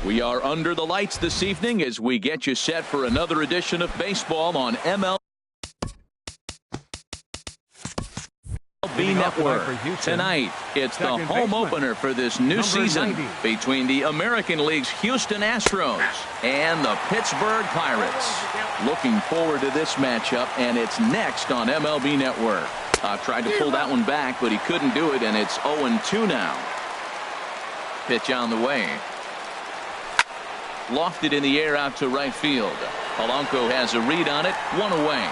We are under the lights this evening as we get you set for another edition of baseball on MLB Network. Tonight, it's the home opener for this new season between the American League's Houston Astros and the Pittsburgh Pirates. Looking forward to this matchup, and it's next on MLB Network. Tried to pull that one back, but he couldn't do it, and it's 0-2 now. Pitch on the way. Lofted in the air out to right field. Polanco has a read on it, one away.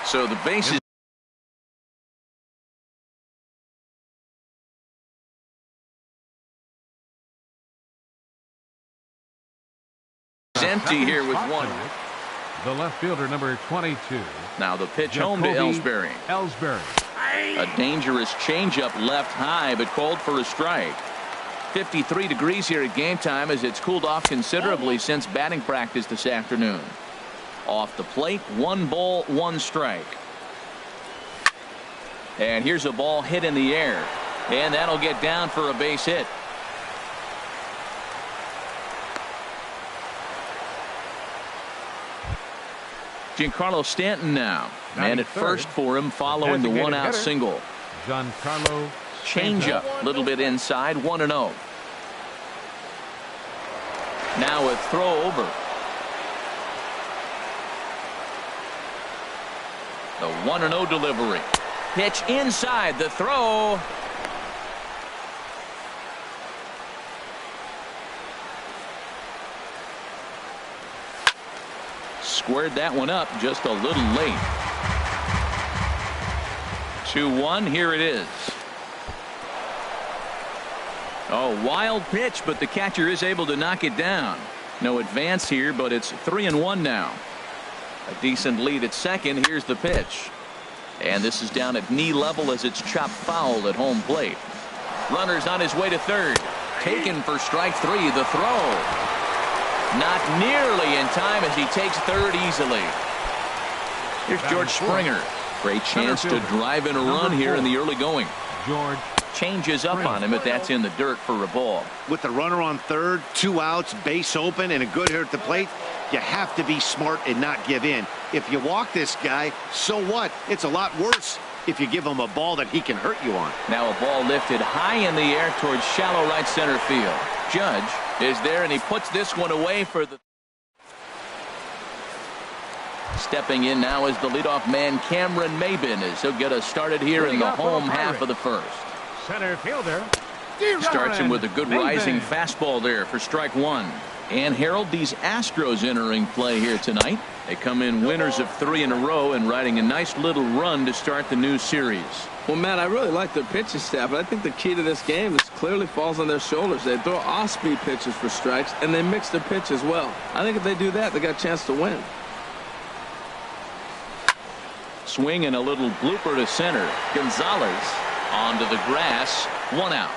So the base is empty here with one. The left fielder, number 22. Now the pitch home to Ellsbury. A dangerous changeup left high, but called for a strike. 53 degrees here at game time as it's cooled off considerably since batting practice this afternoon. Off the plate, 1 ball, 1 strike. And here's a ball hit in the air, and that'll get down for a base hit. Giancarlo Stanton now. Man at first for him following the one-out single. Giancarlo. Changeup, a little bit inside, 1-0. Now a throw over. The 1-0 delivery. Pitch inside, the throw. Squared that one up just a little late. 2-1, here it is. Oh, wild pitch, but the catcher is able to knock it down. No advance here, but it's 3-1 now. A decent lead at second. Here's the pitch. And this is down at knee level as it's chopped foul at home plate. Runner's on his way to third. Taken for strike 3. The throw. Not nearly in time as he takes third easily. Here's George Springer. Great chance to drive in a run here in the early going. George changes up on him, but that's in the dirt for a ball. With the runner on third, 2 outs, base open, and a good hitter at the plate, you have to be smart and not give in. If you walk this guy, so what? It's a lot worse if you give him a ball that he can hurt you on. Now a ball lifted high in the air towards shallow right center field. Judge is there, and he puts this one away for the... Stepping in now is the leadoff man, Cameron Maybin, as he'll get us started here in the home half of the first. Center fielder. Starts him with a good rising fastball there for strike 1. And Harold, these Astros entering play here tonight. They come in winners of 3 in a row and riding a nice little run to start the new series. Well, Matt, I really like their pitching staff, but I think the key to this game is clearly falls on their shoulders. They throw off-speed pitches for strikes, and they mix their pitch as well. I think if they do that, they got a chance to win. Swing and a little blooper to center. Gonzalez onto the grass, 1 out.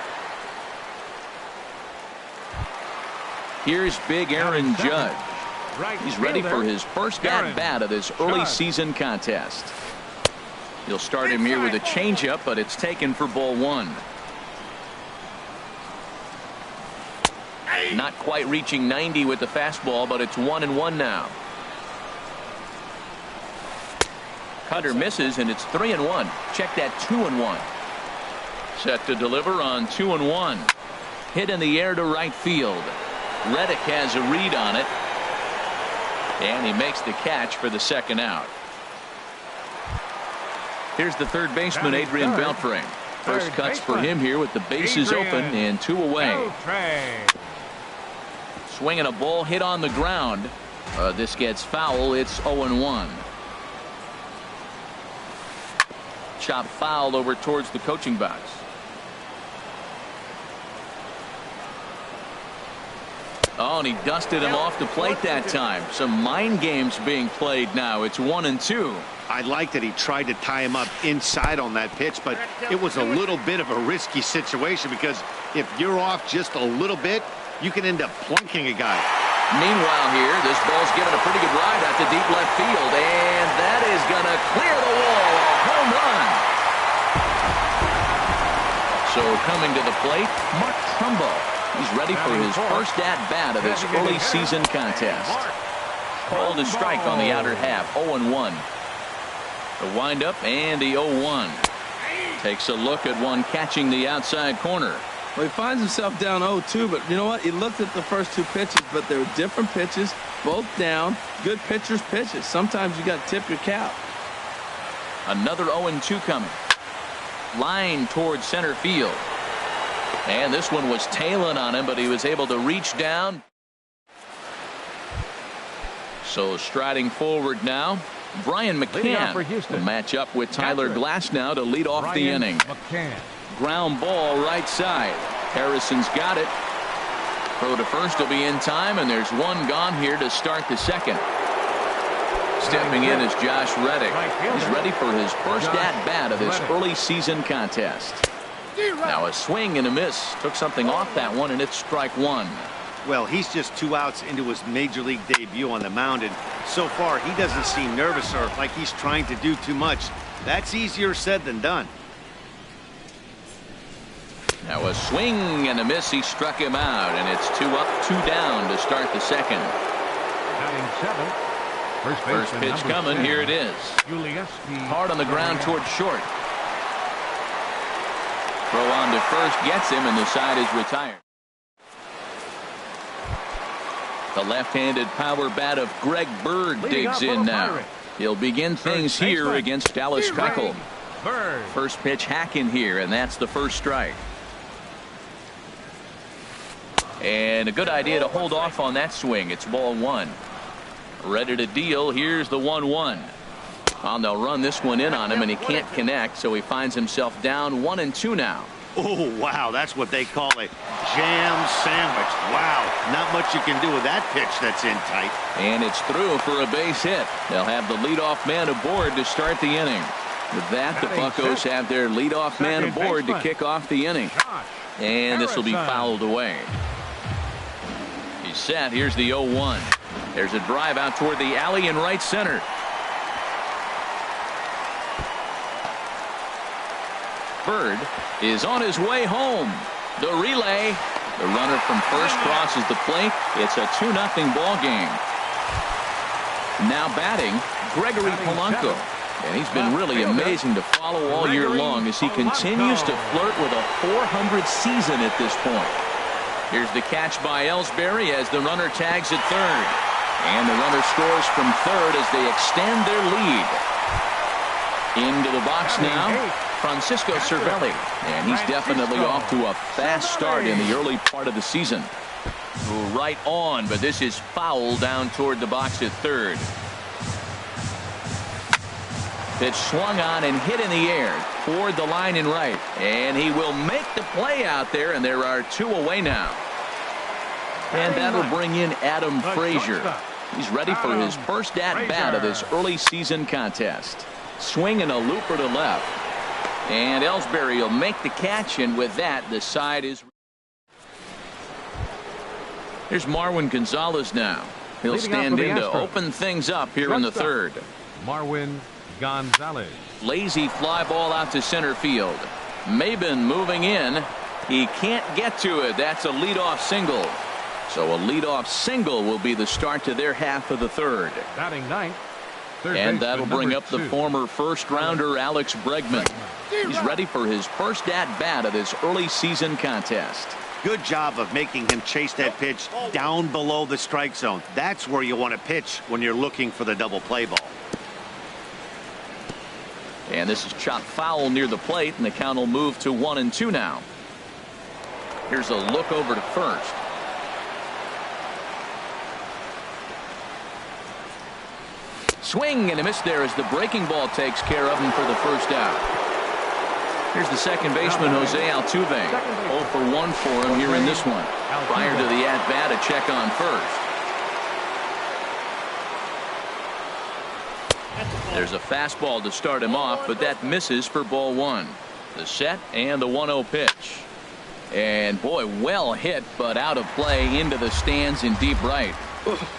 Here's big Aaron Judge. He's ready for his first at-bat of this early season contest. He'll start him here with a changeup, but it's taken for ball 1. Not quite reaching 90 with the fastball, but it's 1-1 now. Cutter misses, and it's 3-1. Check that, 2-1. Set to deliver on 2-1. Hit in the air to right field. Reddick has a read on it, and he makes the catch for the second out. Here's the third baseman, Adrian Beltre. First cuts for him here with the bases open and 2 away. Swinging a ball hit on the ground. This gets foul. It's 0-1. Chop foul over towards the coaching box. Oh, and he dusted him off the plate that time. Some mind games being played now. It's 1-2. I like that he tried to tie him up inside on that pitch, but it was a little bit of a risky situation because if you're off just a little bit, you can end up plunking a guy. Meanwhile here, this ball's given a pretty good ride out to deep left field, and that is going to clear the wall. A home run. So coming to the plate, Mark Trumbo. He's ready for his first at-bat of this early season contest. Called a strike on the outer half, 0-1. The windup and the 0-1. Takes a look at one catching the outside corner. Well, he finds himself down 0-2, but you know what? He looked at the first two pitches, but they were different pitches, both down. Good pitchers' pitches. Sometimes you got to tip your cap. Another 0-2 coming. Line towards center field. And this one was tailing on him, but he was able to reach down. So striding forward now, Brian McCann will match up with Tyler Glass now to lead off the inning. McCann. Ground ball right side. Harrison's got it. Throw to first will be in time, and there's one gone here to start the second. Stepping in is Josh Reddick. He's ready for his first at-bat of this early season contest. Now a swing and a miss. Took something off that one, and it's strike one. Well, he's just 2 outs into his major league debut on the mound, and so far he doesn't seem nervous or like he's trying to do too much. That's easier said than done. Now a swing and a miss. He struck him out, and it's 2 up, 2 down to start the second. Batting seventh. First pitch coming. 10, here it is. Hard on the ground towards short. Throw on to first gets him, and the side is retired. The left-handed power bat of Greg Bird digs in now. He'll begin things here against Dallas Keuchel. First pitch hacking here, and that's the first strike. And a good idea to hold off on that swing. It's ball one. Ready to deal. Here's the 1-1. Well, they'll run this one in on him, and he can't connect, so he finds himself down 1-2 now. Oh, wow, that's what they call a jam sandwich. Wow, not much you can do with that pitch that's in tight. And it's through for a base hit. They'll have the leadoff man aboard to start the inning. With that, the Buccos have their leadoff man aboard to kick off the inning. And this will be fouled away. He's set. Here's the 0-1. There's a drive out toward the alley in right center. Bird is on his way home. The relay. The runner from first crosses the plate. It's a 2-0 ball game. Now batting, Gregory Polanco. And he's been really amazing to follow all year long as he continues to flirt with a .400 season at this point. Here's the catch by Ellsbury as the runner tags at third. And the runner scores from third as they extend their lead. Into the box now, Francisco Cervelli. And he's definitely off to a fast start in the early part of the season. Right on, but this is foul down toward the box at third. Pitch swung on and hit in the air toward the line and right. And he will make the play out there, and there are 2 away now. And that'll bring in Adam Frazier. He's ready for his first at-bat of this early season contest. Swing and a looper to left. And Ellsbury will make the catch, and with that, the side is... Here's Marwin Gonzalez now. He'll stand in to open things up here in the third. Marwin Gonzalez. Lazy fly ball out to center field. Maben moving in. He can't get to it. That's a leadoff single. So a leadoff single will be the start to their half of the third. Batting ninth. And that'll bring up the former first-rounder Alex Bregman. He's ready for his first at-bat of this early season contest. Good job of making him chase that pitch down below the strike zone. That's where you want to pitch when you're looking for the double play ball. And this is chopped foul near the plate, and the count will move to 1-2 now. Here's a look over to first. Swing and a miss there as the breaking ball takes care of him for the first out. Here's the second baseman, Jose Altuve. 0 for 1 for him here in this one. Prior to the at-bat, a check on first. There's a fastball to start him off, but that misses for ball one. The set and the 1-0 pitch. And boy, well hit, but out of play into the stands in deep right.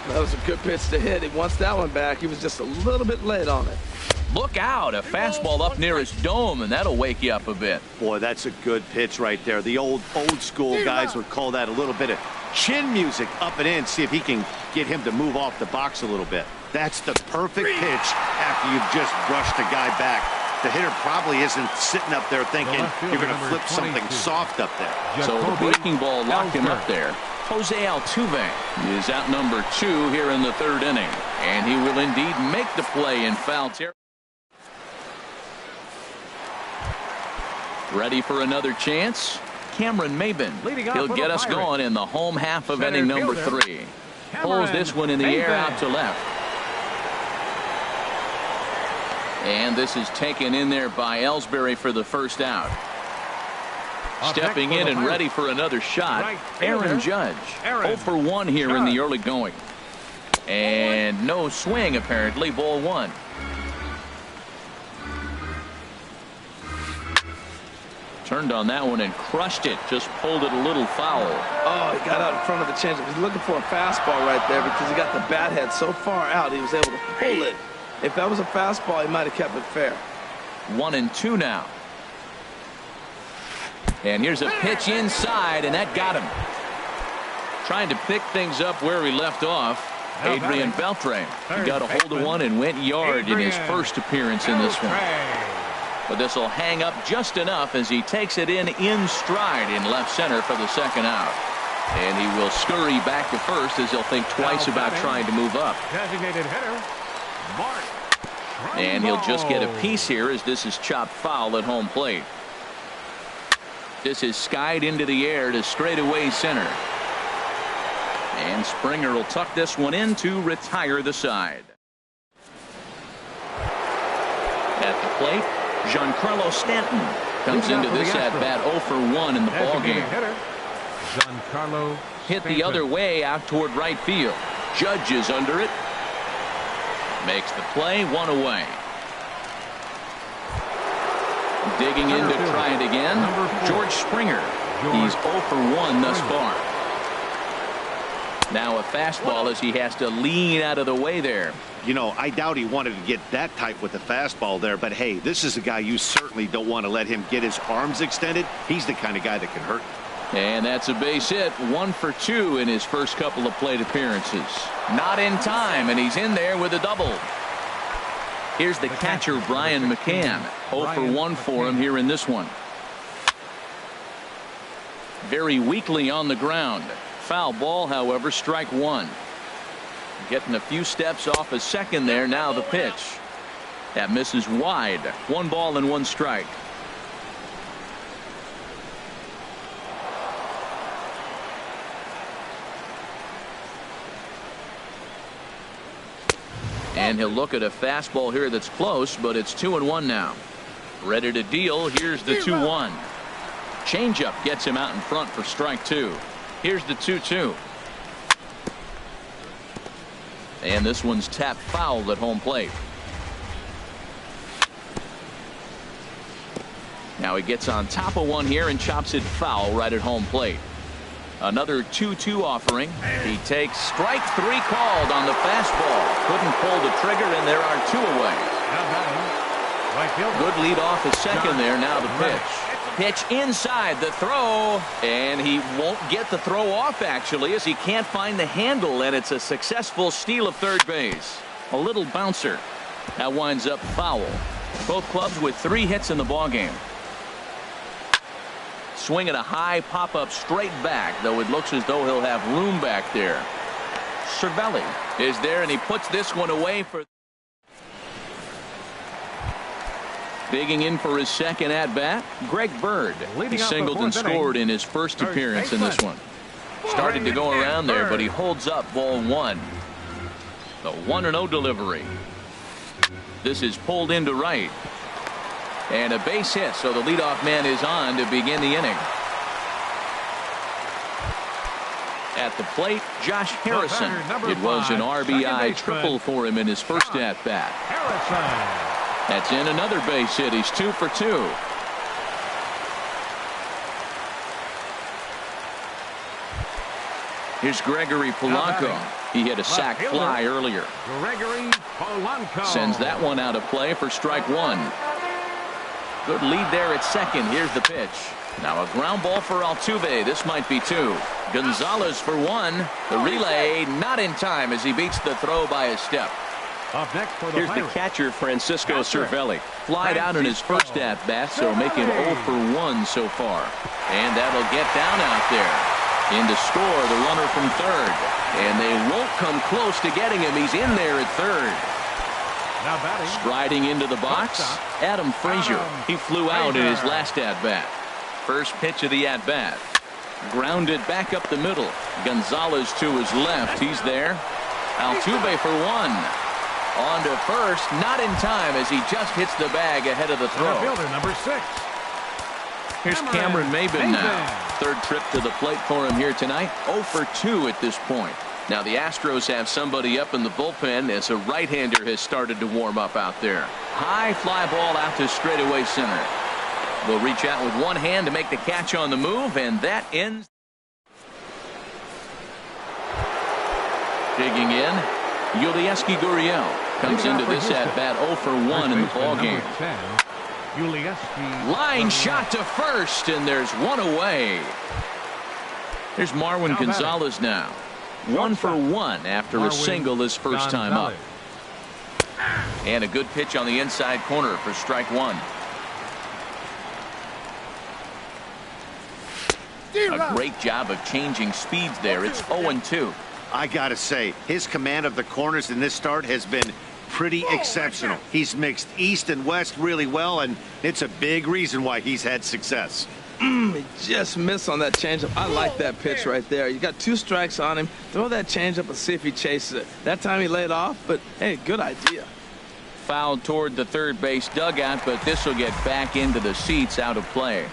That was a good pitch to hit. He wants that one back. He was just a little bit late on it. Look out, a fastball up near his dome, and that'll wake you up a bit. Boy, that's a good pitch right there. The old school guys would call that a little bit of chin music up and in, see if he can get him to move off the box a little bit. That's the perfect pitch after you've just brushed a guy back. The hitter probably isn't sitting up there thinking you're going to flip something soft up there. So the breaking ball locked him up there. Jose Altuve is out number 2 here in the 3rd inning. And he will indeed make the play in foul territory. Ready for another chance? Cameron Maben. He'll get us going in the home half of inning number 3. Pulls this one in the air out to left. And this is taken in there by Ellsbury for the first out. Stepping in and ready for another shot, Aaron Judge. 0 for 1 here in the early going. And no swing, apparently. Ball 1. Turned on that one and crushed it. Just pulled it a little foul. Oh, he got out in front of the changeup. He's looking for a fastball right there because he got the bat head so far out he was able to pull it. If that was a fastball, he might have kept it fair. 1-2 now. And here's a pitch inside, and that got him. Trying to pick things up where he left off. Adrian Beltre. He got a hold of one and went yard in his first appearance in this one. But this will hang up just enough as he takes it in stride in left center for the second out. And he will scurry back to first as he'll think twice about trying to move up. Designated hitter, Mark. And he'll just get a piece here as this is chopped foul at home plate. This is skied into the air to straightaway center. And Springer will tuck this one in to retire the side. At the plate, Giancarlo Stanton comes into this at bat 0 for 1 in the ball game. Giancarlo Hit the other way out toward right field. Judge is under it. Makes the play, 1 away. Digging in to try it again, George Springer. He's 0 for 1 thus far. Now a fastball as he has to lean out of the way there. You know, I doubt he wanted to get that tight with the fastball there, but hey, this is a guy you certainly don't want to let him get his arms extended. He's the kind of guy that can hurt. And that's a base hit, 1 for 2 in his first couple of plate appearances. Not in time, and he's in there with a double. Here's the catcher, Brian McCann. 0 for 1 for him here in this one. Very weakly on the ground. Foul ball, however, strike 1. Getting a few steps off a second there. Now the pitch. That misses wide. 1 ball and 1 strike. And he'll look at a fastball here that's close, but it's 2-1 now. Ready to deal. Here's the 2-1. Changeup gets him out in front for strike 2. Here's the 2-2. And this one's tapped foul at home plate. Now he gets on top of one here and chops it foul right at home plate. Another 2-2 offering. He takes strike 3 called on the fastball. Couldn't pull the trigger, and there are 2 away. Good lead off at second there. Now the pitch. Pitch inside the throw, and he won't get the throw off actually as he can't find the handle, and it's a successful steal of third base. A little bouncer. That winds up foul. Both clubs with 3 hits in the ballgame. Swinging a high pop-up straight back, though it looks as though he'll have room back there. Cervelli is there, and he puts this one away for. Digging in for his second at-bat, Greg Bird. He singled and scored in his first appearance in this one. Started to go around there, but he holds up ball 1. The 1-0 delivery. This is pulled into right. And a base hit, so the leadoff man is on to begin the inning. At the plate, Josh Harrison. It was an RBI triple for him in his first at-bat. That's in another base hit. He's 2 for 2. Here's Gregory Polanco. He hit a sac fly earlier. Gregory Polanco Sends that one out of play for strike one. Good lead there at second. Here's the pitch. Now a ground ball for Altuve. This might be two. Gonzalez for one. The relay not in time as he beats the throw by a step. Up next for the Here's Pirates. the catcher, Francisco Cervelli. Flied out in his first at-bat, so making 0 for 1 so far. And that'll get down out there. In to score, the runner from third. And they won't come close to getting him. He's in there at third. Now batting. Striding into the box, Adam Frazier. He flew out in his last at-bat. First pitch of the at-bat. Grounded back up the middle. Gonzalez to his left. He's there. Altuve for one. On to first, not in time as he just hits the bag ahead of the throw. Fielder number 6. Here's Cameron Maybin now. Third trip to the plate for him here tonight. 0 for 2 at this point. Now the Astros have somebody up in the bullpen as a right-hander has started to warm up out there. High fly ball out to straightaway center. Will reach out with one hand to make the catch on the move, and that ends. Digging in, Yulieski Gurriel comes into this at-bat 0 for 1 in the ballgame. Line shot to first, and there's one away. Here's Marwin Gonzalez now. 1 for 1 after a single his first time up. And a good pitch on the inside corner for strike one. A great job of changing speeds there. It's 0-2. I gotta say, his command of the corners in this start has been pretty exceptional. He's mixed east and west really well, and it's a big reason why he's had success. He just missed on that changeup. I like that pitch right there. You got 2 strikes on him. Throw that changeup and see if he chases it. That time he laid off, but hey, good idea. Fouled toward the third base dugout, but this will get back into the seats out of play.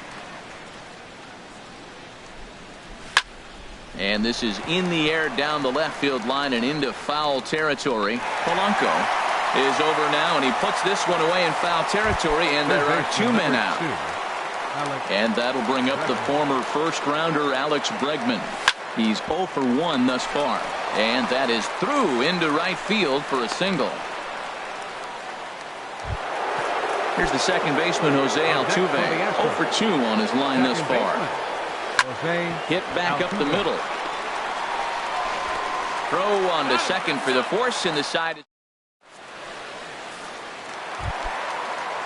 And this is in the air down the left field line and into foul territory. Polanco is over now, and he puts this one away in foul territory, and there are 2 men out. And that'll bring up the former first-rounder Alex Bregman. He's 0 for 1 thus far. And that is through into right field for a single. Here's the second baseman, Jose Altuve. 0 for 2 on his line thus far. Hit back up the middle. Throw on to second for the force, and the side is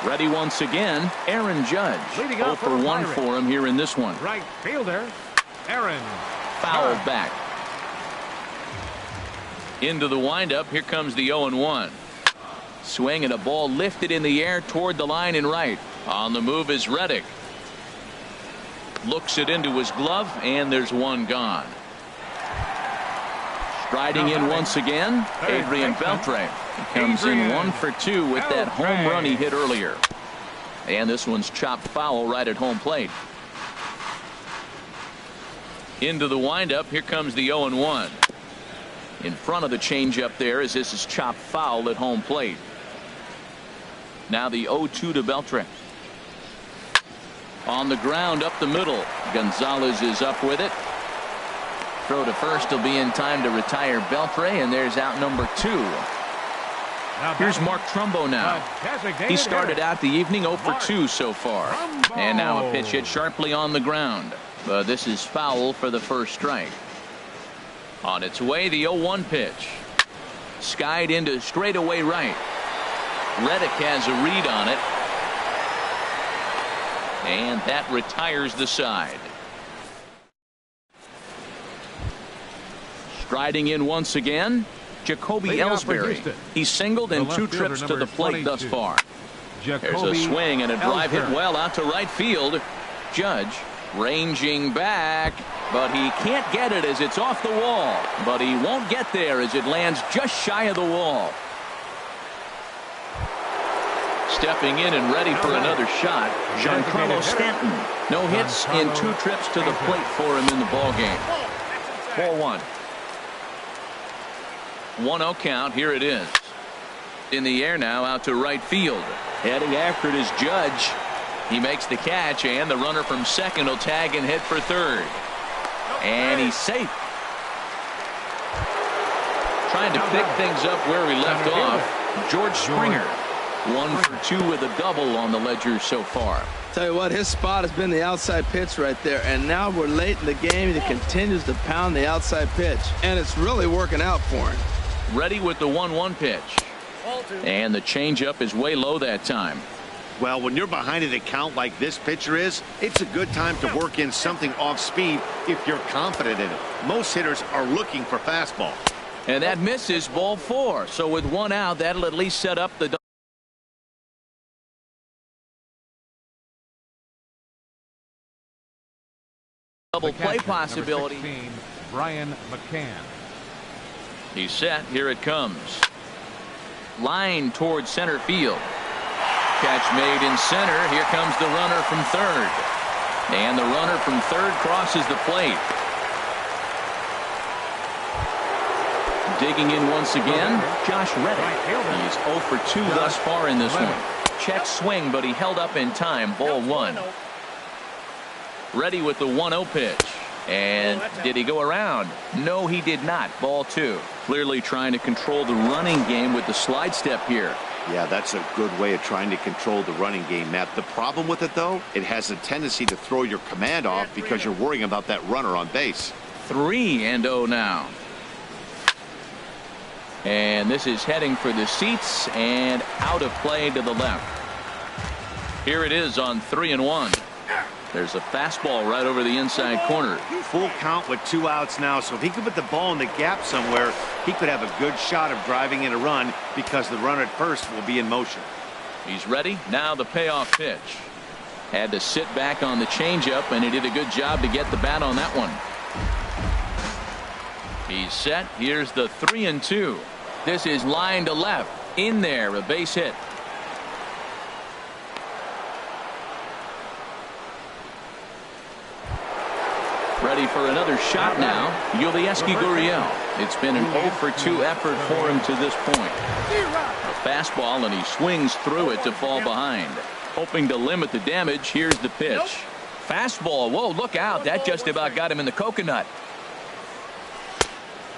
ready once again. Aaron Judge. 0 for 1 for him here in this one. Right fielder, Aaron. Fouled back. Into the windup. Here comes the 0-1. Swing and a ball lifted in the air toward the line and right. On the move is Reddick. Looks it into his glove, and there's one gone. Striding in once again, Adrian Beltre. He comes in 1 for 2 with that home run he hit earlier. And this one's chopped foul right at home plate. Into the windup. Here comes the 0-1. In front of the changeup there as this is chopped foul at home plate. Now the 0-2 to Beltre. On the ground up the middle. Gonzalez is up with it. Throw to first will be in time to retire Beltre, and there's out number 2. Here's Mark Trumbo now. He started out the evening 0 for 2 so far. And now a pitch hit sharply on the ground. But this is foul for the first strike. On its way, the 0-1 pitch. Skied into straightaway right. Reddick has a read on it. And that retires the side. Striding in once again, Jacoby Ellsbury. He singled in 2 trips to the plate thus far. There's a swing and a drive hit well out to right field. Judge ranging back, but he can't get it as it's off the wall. But he won't get there as it lands just shy of the wall. Stepping in and ready for another shot, Giancarlo Stanton. No hits in 2 trips to the plate for him in the ballgame. 4-1. 1-0 count. Here it is. In the air now out to right field. Heading after it is Judge. He makes the catch, and the runner from second will tag and head for third. And he's safe. Trying to pick things up where we left off. George Springer, 1 for 2 with a double on the ledger so far. Tell you what, his spot has been the outside pitch right there, and now we're late in the game, and he continues to pound the outside pitch, and it's really working out for him. Ready with the 1-1 pitch. And the changeup is way low that time. Well, when you're behind an account like this pitcher is, it's a good time to work in something off speed if you're confident in it. Most hitters are looking for fastball. And that misses, ball 4. So with 1 out, that'll at least set up the double play possibility. 16, Brian McCann. He's set. Here it comes. Line towards center field. Catch made in center. Here comes the runner from third. And the runner from third crosses the plate. Digging in once again, Josh Reddick. He's 0 for 2 thus far in this one. Check swing, but he held up in time. Ball 1. Ready with the 1-0 pitch. And did he go around? No, he did not. Ball 2. Clearly trying to control the running game with the slide step here. Yeah, that's a good way of trying to control the running game, Matt. The problem with it, though, it has a tendency to throw your command off because you're worrying about that runner on base. 3-0 now. And this is heading for the seats and out of play to the left. Here it is on 3-1. There's a fastball right over the inside corner. Full count with 2 outs now, so if he could put the ball in the gap somewhere, he could have a good shot of driving in a run because the runner at first will be in motion. He's ready. Now the payoff pitch. Had to sit back on the changeup, and he did a good job to get the bat on that one. He's set. Here's the 3-2. This is line to left. In there, a base hit. Ready for another shot now. Yulieski Gurriel. It's been an 0 for 2 effort for him to this point. A fastball, and he swings through it to fall behind. Hoping to limit the damage. Here's the pitch. Fastball. Whoa, look out. That just about got him in the coconut.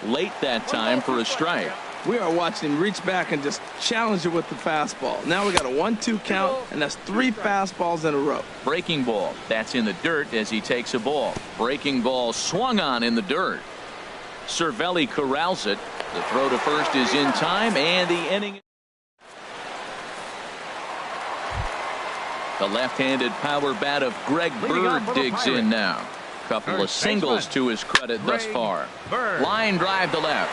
Late that time for a strike. We are watching him reach back and just challenge it with the fastball. Now we got a 1-2 count, and that's 3 fastballs in a row. Breaking ball. That's in the dirt as he takes a ball. Breaking ball swung on in the dirt. Cervelli corrals it. The throw to first is in time, and the inning. The left-handed power bat of Greg Bird digs in now. Couple of singles to his credit thus far. Line drive to left.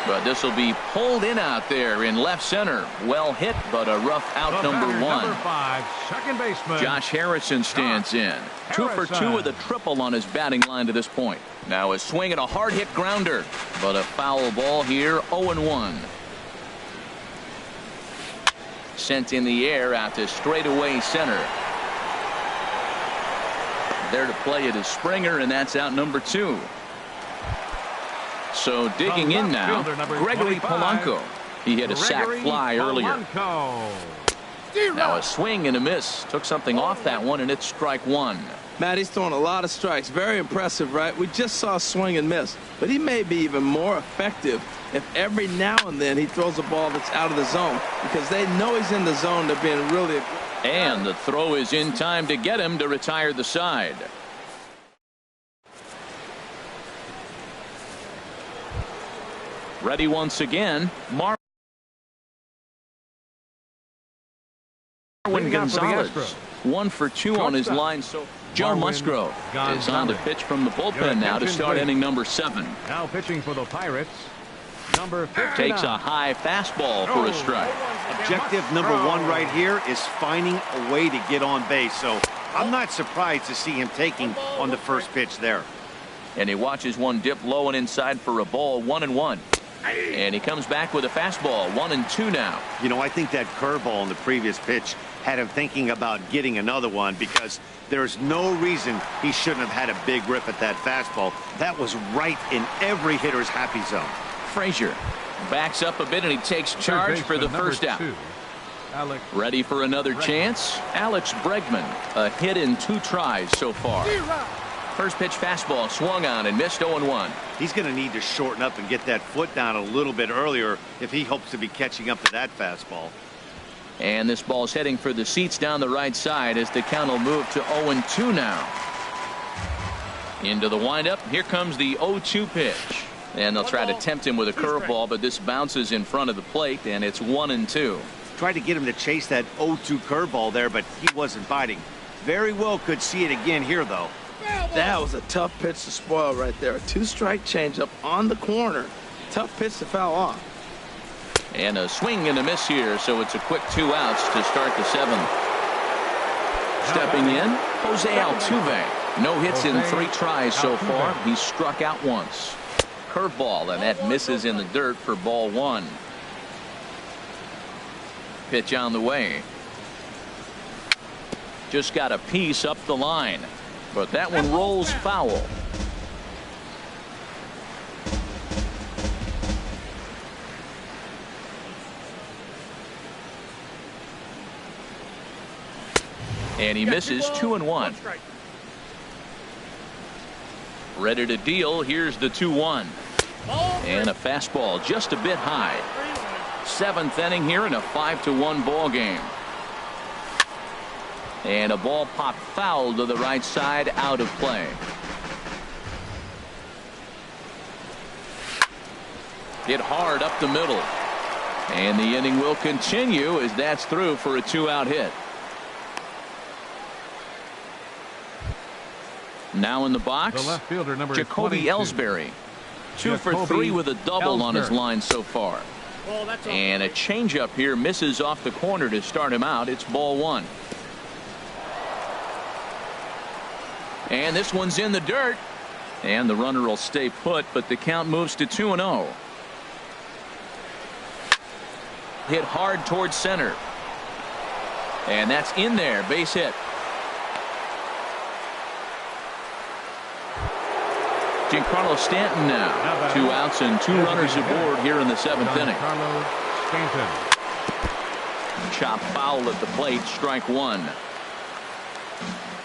But this will be pulled in out there in left center. Well hit, but a rough out number 1. Number 5, second baseman Josh Harrison stands in. 2 for 2 with a triple on his batting line to this point. Now a swing and a hard hit grounder, but a foul ball here. 0-1. Sent in the air out to straightaway center. There to play it is Springer, and that's out number 2. So digging in now, Gregory Polanco. He hit a sac fly earlier. Now a swing and a miss. Took something off that one, and it's strike 1. Matt, he's throwing a lot of strikes. Very impressive, right? We just saw a swing and miss. But he may be even more effective if every now and then he throws a ball that's out of the zone, because they know he's in the zone. They're being really. And the throw is in time to get him to retire the side. Ready once again, Marwin Gonzalez. 1 for 2 on his line. So Joe Musgrove is on to pitch from the bullpen now to start inning number 7. Now pitching for the Pirates, number 59. Takes a high fastball for a strike. Objective number 1 right here is finding a way to get on base. So I'm not surprised to see him taking on the first pitch there. And he watches one dip low and inside for a ball. 1-1. And he comes back with a fastball. 1-2 now. You know, I think that curveball in the previous pitch had him thinking about getting another one, because there's no reason he shouldn't have had a big rip at that fastball. That was right in every hitter's happy zone. Frazier backs up a bit, and he takes charge for the first out. Ready for another chance. Alex Bregman, a hit in 2 tries so far. First pitch fastball swung on and missed 0-1. He's going to need to shorten up and get that foot down a little bit earlier if he hopes to be catching up to that fastball. And this ball's heading for the seats down the right side as the count will move to 0-2 now. Into the windup. Here comes the 0-2 pitch. And they'll try to tempt him with a curveball, but this bounces in front of the plate, and it's 1-2. Tried to get him to chase that 0-2 curveball there, but he wasn't biting. Very well could see it again here, though. That was a tough pitch to spoil right there. A two-strike changeup on the corner. Tough pitch to foul off. And a swing and a miss here, so it's a quick 2 outs to start the 7th. Stepping in, Jose Altuve. No hits in 3 tries so far. He's struck out once. Curveball, and that misses in the dirt for ball 1. Pitch on the way. Just got a piece up the line, but that one rolls foul. And he misses 2-1. Ready to deal. Here's the 2-1. And a fastball just a bit high. 7th inning here in a 5-1 ball game. And a ball popped foul to the right side, out of play. Hit hard up the middle. And the inning will continue as that's through for a 2-out hit. Now in the box, The left fielder, number Jacoby 22. Ellsbury. 2 for Jacoby 3 with a double on his Ellsbury. line so far. And a changeup here misses off the corner to start him out. It's ball 1. And this one's in the dirt. And the runner will stay put, but the count moves to 2-0. Hit hard towards center. And that's in there. Base hit. Giancarlo Stanton now. 2 outs and 2 runners aboard here in the 7th inning. Giancarlo Stanton. Chop foul at the plate. Strike 1.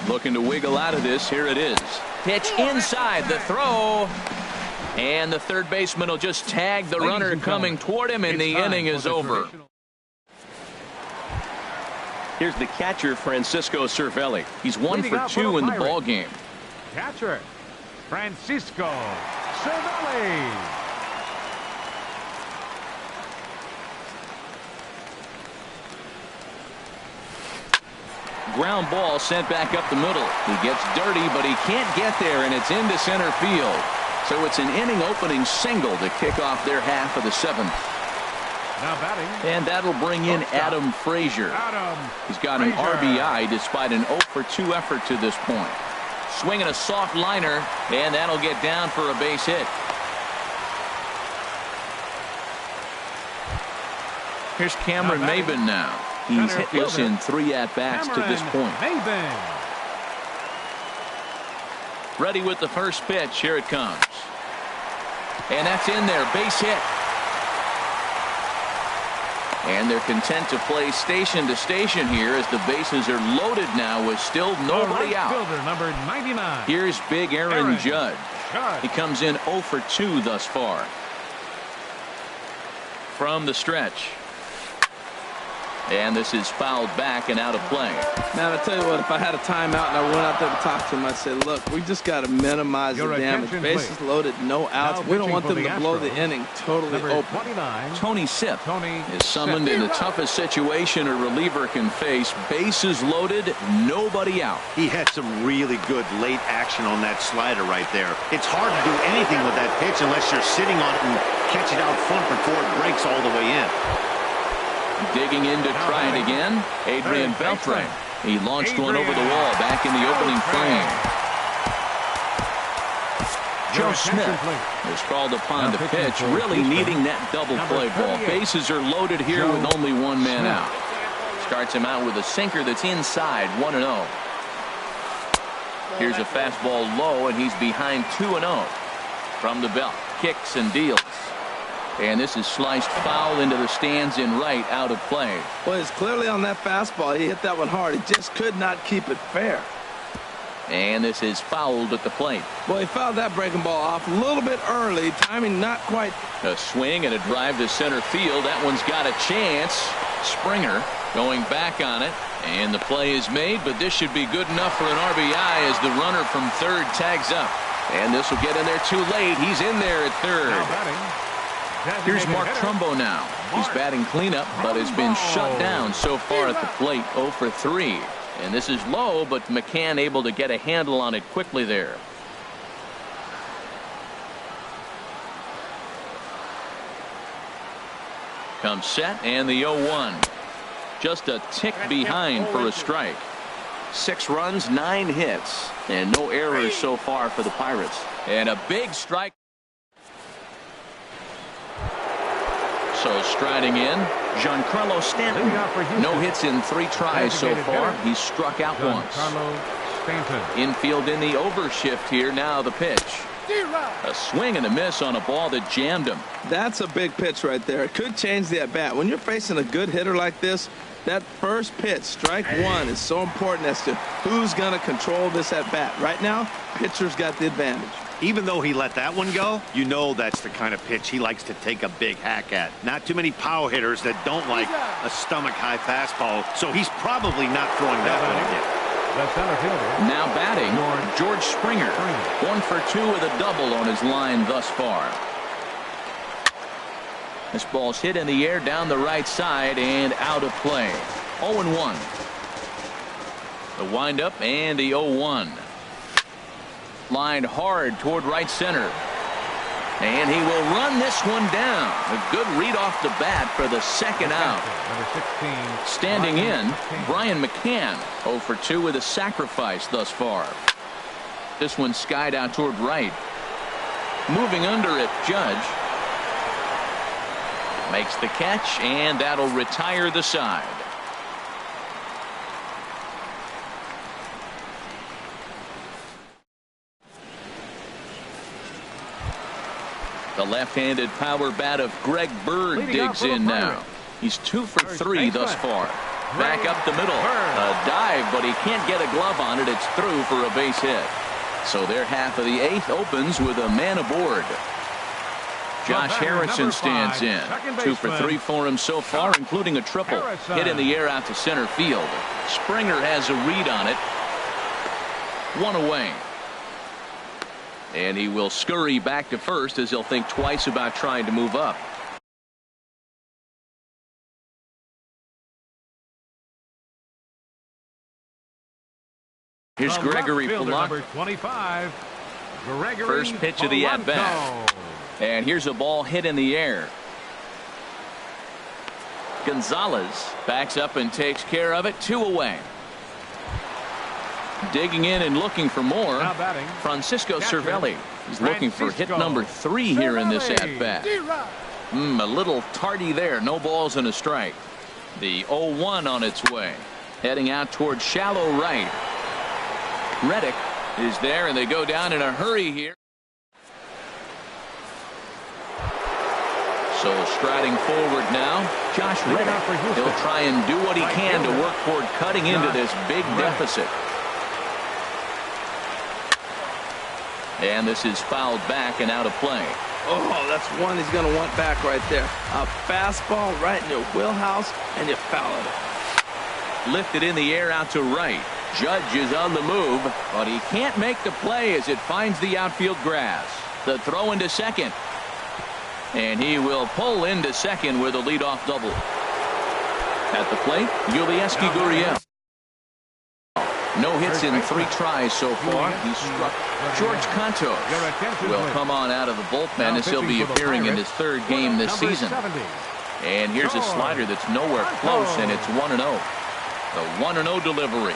Looking to wiggle out of this. Here it is. Pitch inside. The throw. And the third baseman will just tag the runner coming toward him, and the inning is over. Here's the catcher, Francisco Cervelli. He's 1 for 2 in the ball game. Catcher, Francisco Cervelli. Ground ball sent back up the middle. He gets dirty, but he can't get there, and it's into center field. So it's an inning opening single to kick off their half of the 7th. Now batting. And that'll bring in Adam Frazier. He's got an RBI despite an 0 for 2 effort to this point. Swinging a soft liner, and that'll get down for a base hit. Here's Cameron Maybin now. He's hitless in 3 at-bats to this point. Ready with the first pitch. Here it comes. And that's in there. Base hit. And they're content to play station to station here as the bases are loaded now with still nobody out. Fielder, number 99. Here's big Aaron Judge. He comes in 0 for 2 thus far. From the stretch. And this is fouled back and out of play. Man, I tell you what, if I had a timeout and I went out there to talk to him, I'd say, look, we just got to minimize the damage. Bases loaded, no outs. We don't want them to blow the inning totally open. 29. Tony Sipp is summoned in the toughest situation a reliever can face. Bases loaded, nobody out. He had some really good late action on that slider right there. It's hard to do anything with that pitch unless you're sitting on it and catch it out front before it breaks all the way in. Digging in to try it again, Adrian Beltre. He launched one over the wall back in the opening frame. Joe Smith is called upon to pitch, really needing that double play ball. Bases are loaded here with only 1 man out. Starts him out with a sinker that's inside, 1-0. Here's a fastball low, and he's behind 2-0. From the belt, kicks and deals. And this is sliced foul into the stands in right, out of play. Well, it's clearly on that fastball. He hit that one hard. He just could not keep it fair. And this is fouled at the plate. Boy, he fouled that breaking ball off a little bit early. Timing not quite. A swing and a drive to center field. That one's got a chance. Springer going back on it. And the play is made, but this should be good enough for an RBI as the runner from third tags up. And this will get in there too late. He's in there at third. Now batting. Here's Mark Trumbo now. He's batting cleanup, but has been shut down so far at the plate. 0 for 3. And this is low, but McCann able to get a handle on it quickly there. Comes set, and the 0-1. Just a tick behind for a strike. 6 runs, 9 hits, and no errors so far for the Pirates. And a big strike. So striding in, Giancarlo Stanton. No hits in 3 tries so far. He's struck out once. Infield in the overshift here. Now the pitch. A swing and a miss on a ball that jammed him. That's a big pitch right there. It could change the at-bat. When you're facing a good hitter like this, that first pitch, strike one, is so important as to who's going to control this at-bat. Right now, pitcher's got the advantage. Even though he let that one go, you know that's the kind of pitch he likes to take a big hack at. Not too many power hitters that don't like a stomach-high fastball, so he's probably not throwing that one yet. Now batting, George Springer. 1 for 2 with a double on his line thus far. This ball's hit in the air down the right side and out of play. 0-1. The windup and the 0-1. Lined hard toward right center. And he will run this one down. A good read off the bat for the second out. Standing in, Brian McCann. 0 for 2 with a sacrifice thus far. This one skied out toward right. Moving under it, Judge. Makes the catch, and that'll retire the side. The left-handed power bat of Greg Bird digs in now. He's 2 for 3 thus far. Back up the middle. A dive, but he can't get a glove on it. It's through for a base hit. So their half of the 8th opens with a man aboard. Josh Harrison stands in. 2 for 3 for him so far, including a triple. Hit in the air out to center field. Springer has a read on it. 1 away. And he will scurry back to first as he'll think twice about trying to move up. Here's Gregory Polanco. 25. First pitch of the at-bat. And here's a ball hit in the air. Gonzalez backs up and takes care of it. 2 away. Digging in and looking for more. Francisco Cervelli. He's looking for hit number 3 here in this at-bat. A little tardy there. No balls and a strike. The 0-1 on its way. Heading out toward shallow right. Reddick is there, and they go down in a hurry here. So striding forward now, Josh Reddick. He'll try and do what he can to work toward cutting into this big deficit. And this is fouled back and out of play. Oh, that's one he's going to want back right there. A fastball right in your wheelhouse, and you foul it. Lifted in the air out to right. Judge is on the move, but he can't make the play as it finds the outfield grass. The throw into second. And he will pull into second with a leadoff double. At the plate, Yulieski Gurriel. No hits in 3 tries so far. He struck. George Cantos will come on out of the bullpen as he'll be appearing in his 3rd game this season. And here's a slider that's nowhere close, and it's 1-0. The 1-0 delivery.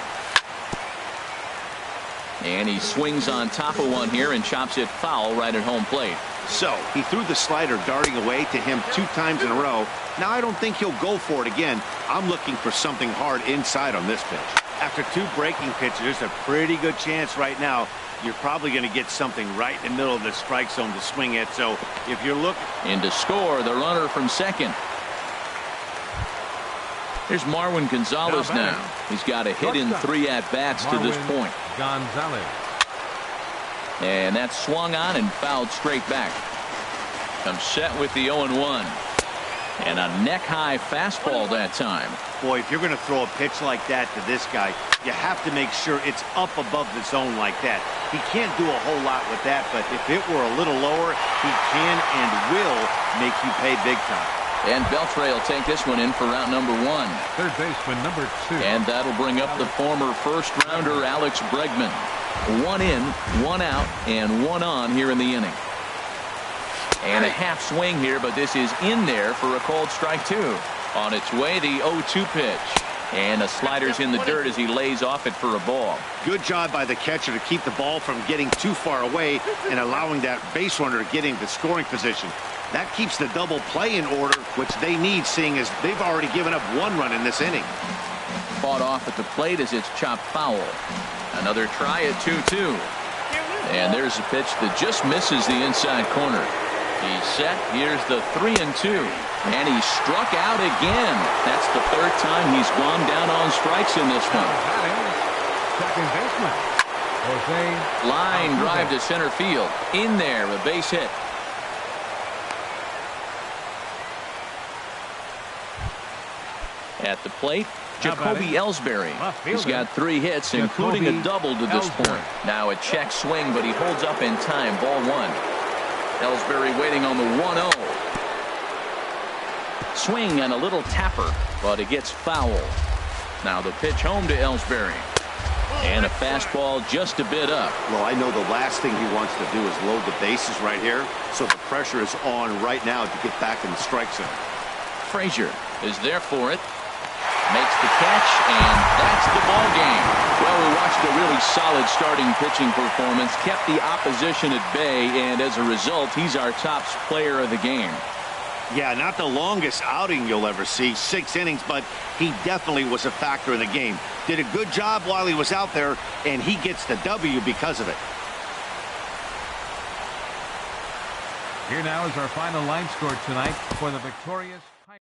And he swings on top of one here and chops it foul right at home plate. So he threw the slider darting away to him 2 times in a row. Now I don't think he'll go for it again. I'm looking for something hard inside on this pitch. After 2 breaking pitches, there's a pretty good chance right now you're probably going to get something right in the middle of the strike zone to swing at. So if you're looking. And to score, the runner from second. Here's Marwin Gonzalez now. He's got a hit in 3 at-bats to this point. Gonzalez. And that's swung on and fouled straight back. Comes set with the 0-1. And a neck-high fastball that time. Boy, if you're going to throw a pitch like that to this guy, you have to make sure it's up above the zone like that. He can't do a whole lot with that, but if it were a little lower, he can and will make you pay big time. And Beltre will take this one in for route number 1. Third baseman number 2. And that'll bring up the former first-rounder Alex Bregman. 1 in, 1 out, and 1 on here in the inning. And a half swing here, but this is in there for a called strike 2. On its way, the 0-2 pitch. And the slider's in the dirt as he lays off it for a ball. Good job by the catcher to keep the ball from getting too far away and allowing that base runner to get into scoring position. That keeps the double play in order, which they need, seeing as they've already given up 1 run in this inning. Fought off at the plate as it's chopped foul. Another try at 2-2. And there's a pitch that just misses the inside corner. He's set. Here's the 3-2. And he struck out again. That's the 3rd time he's gone down on strikes in this one. Second baseman. Jose. Line drive to center field. In there, a base hit. At the plate, Jacoby Ellsbury. He's got 3 hits, including a double to this point. Now a check swing, but he holds up in time. Ball 1. Ellsbury waiting on the 1-0. Swing and a little tapper, but it gets foul. Now the pitch home to Ellsbury. And a fastball just a bit up. Well, I know the last thing he wants to do is load the bases right here, so the pressure is on right now to get back in the strike zone. Frazier is there for it. Makes the catch, and that's the ball game. Well, we watched a really solid starting pitching performance, kept the opposition at bay, and as a result, he's our top player of the game. Yeah, not the longest outing you'll ever see, 6 innings, but he definitely was a factor in the game. Did a good job while he was out there, and he gets the W because of it. Here now is our final line score tonight for the victorious Tigers.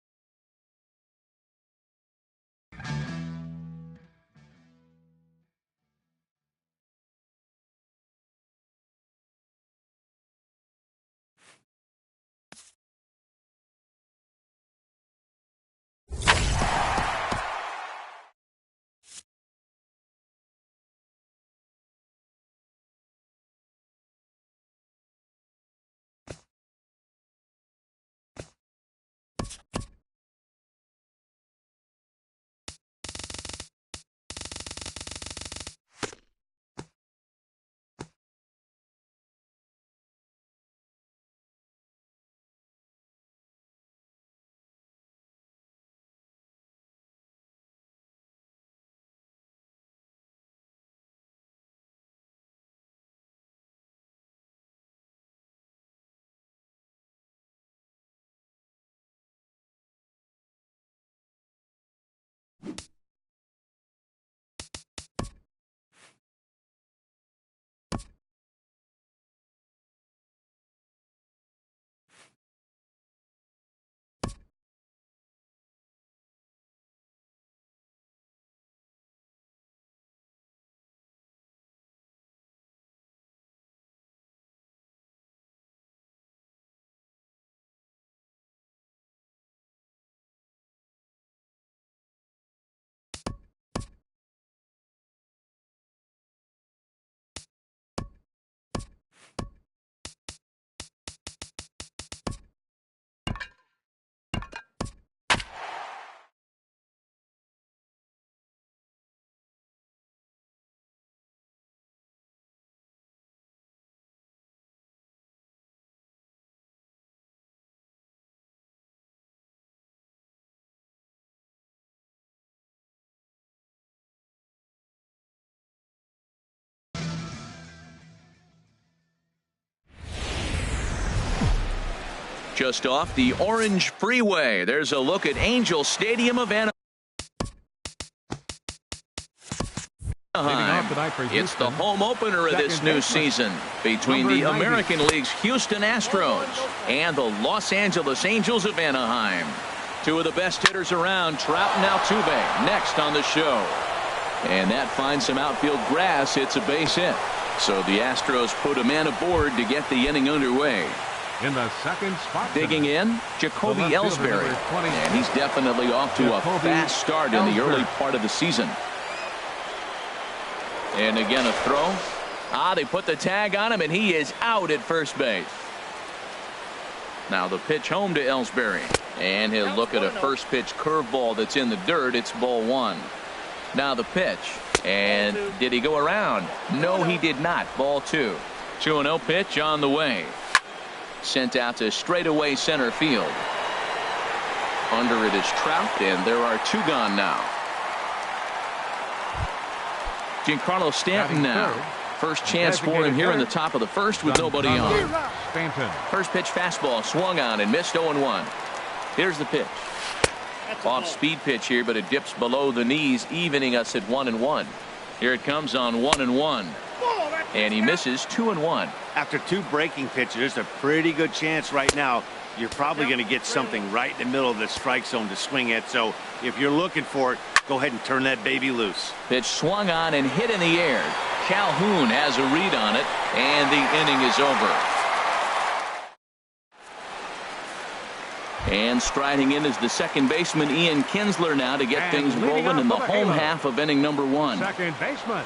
Just off the Orange Freeway, there's a look at Angel Stadium of Anaheim. It's the home opener of this new season between the American League's Houston Astros and the Los Angeles Angels of Anaheim. Two of the best hitters around, Trout and Altuve, next on the show. And that finds some outfield grass. It's a base hit. So the Astros put a man aboard to get the inning underway. In the second spot, digging in, Jacoby Ellsbury. And he's definitely off to a fast start in the early part of the season. And again a throw. They put the tag on him, and he is out at first base. Now the pitch home to Ellsbury. And he'll look at a first pitch curveball that's in the dirt. It's ball one. Now the pitch. And did he go around? No, he did not. Ball two. 2-0 pitch on the way. Sent out to straightaway center field. Under it is Trout, and there are two gone now. Giancarlo Stanton now. First chance for him here in the top of the first with nobody on. First pitch fastball swung on and missed 0-1. Here's the pitch. Off speed pitch here, but it dips below the knees, evening us at 1-1. Here it comes on 1-1. And he misses 2-1. After two breaking pitches, there's a pretty good chance right now you're probably going to get something right in the middle of the strike zone to swing at. So if you're looking for it, go ahead and turn that baby loose. Pitch swung on and hit in the air. Calhoun has a read on it, and the inning is over. And striding in is the second baseman Ian Kinsler now to get things rolling in the home half of inning number one. Second baseman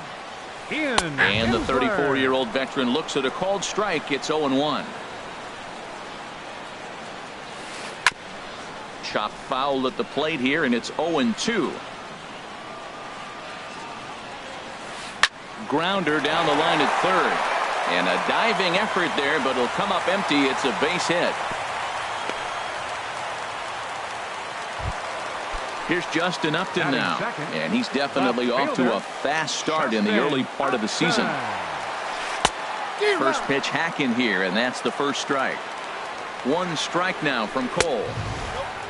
Ian and the Kinsler. 34-year-old veteran looks at a called strike. It's 0-1. Chop foul at the plate here, and it's 0-2. Grounder down the line at third, and a diving effort there, but it'll come up empty. It's a base hit. Here's Justin Upton now, and he's definitely off to a fast start in the early part of the season. First pitch hack in here, and that's the first strike. One strike now from Cole.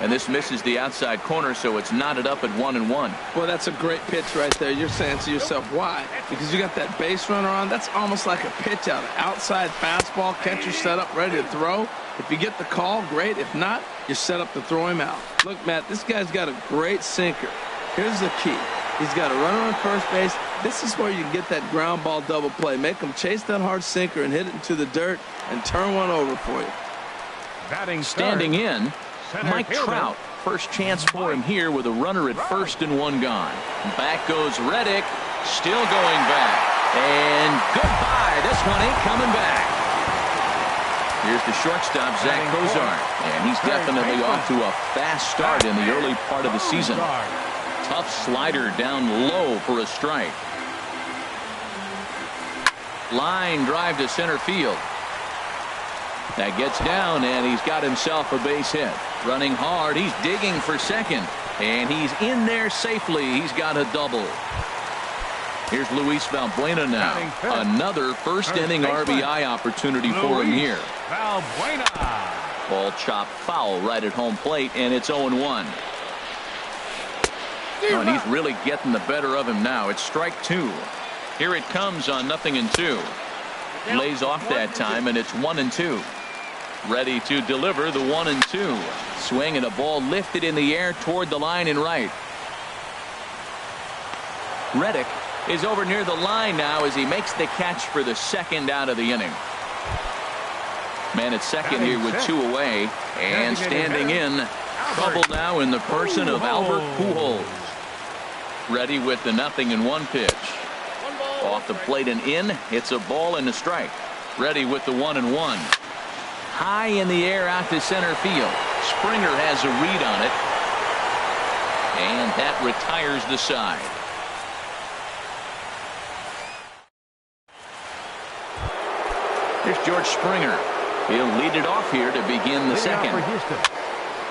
And this misses the outside corner, so it's knotted up at 1-1. Well, that's a great pitch right there. You're saying to yourself, why? Because you got that base runner on. That's almost like a pitch out. Outside fastball, catcher set up, ready to throw. If you get the call, great. If not, you're set up to throw him out. Look, Matt, this guy's got a great sinker. Here's the key. He's got a runner on first base. This is where you get that ground ball double play. Make him chase that hard sinker and hit it into the dirt and turn one over for you. Batting standing in, Mike Trout. First chance for him here with a runner at first and one gone. Back goes Reddick. Still going back. And goodbye. This one ain't coming back. Here's the shortstop, Zach Cozart. And he's definitely off to a fast start in the early part of the season. Tough slider down low for a strike. Line drive to center field. That gets down, and he's got himself a base hit. Running hard, he's digging for second, and he's in there safely. He's got a double. Here's Luis Valbuena now. Another first inning RBI opportunity for him here. Valbuena. Ball chopped foul right at home plate, and it's 0-1. Oh, and he's really getting the better of him now. It's strike two. Here it comes on 0-2. Lays off that time, and it's 1-2. Ready to deliver the 1-2. Swing and a ball lifted in the air toward the line and right. Reddick is over near the line now as he makes the catch for the second out of the inning. Man at second here with two away, and standing in, trouble now in the person of Albert Pujols. Ready with the 0-1 pitch. Off the plate and in. It's a ball and a strike. Ready with the 1-1. High in the air out to center field. Springer has a read on it. And that retires the side. Here's George Springer. He'll lead it off here to begin the second.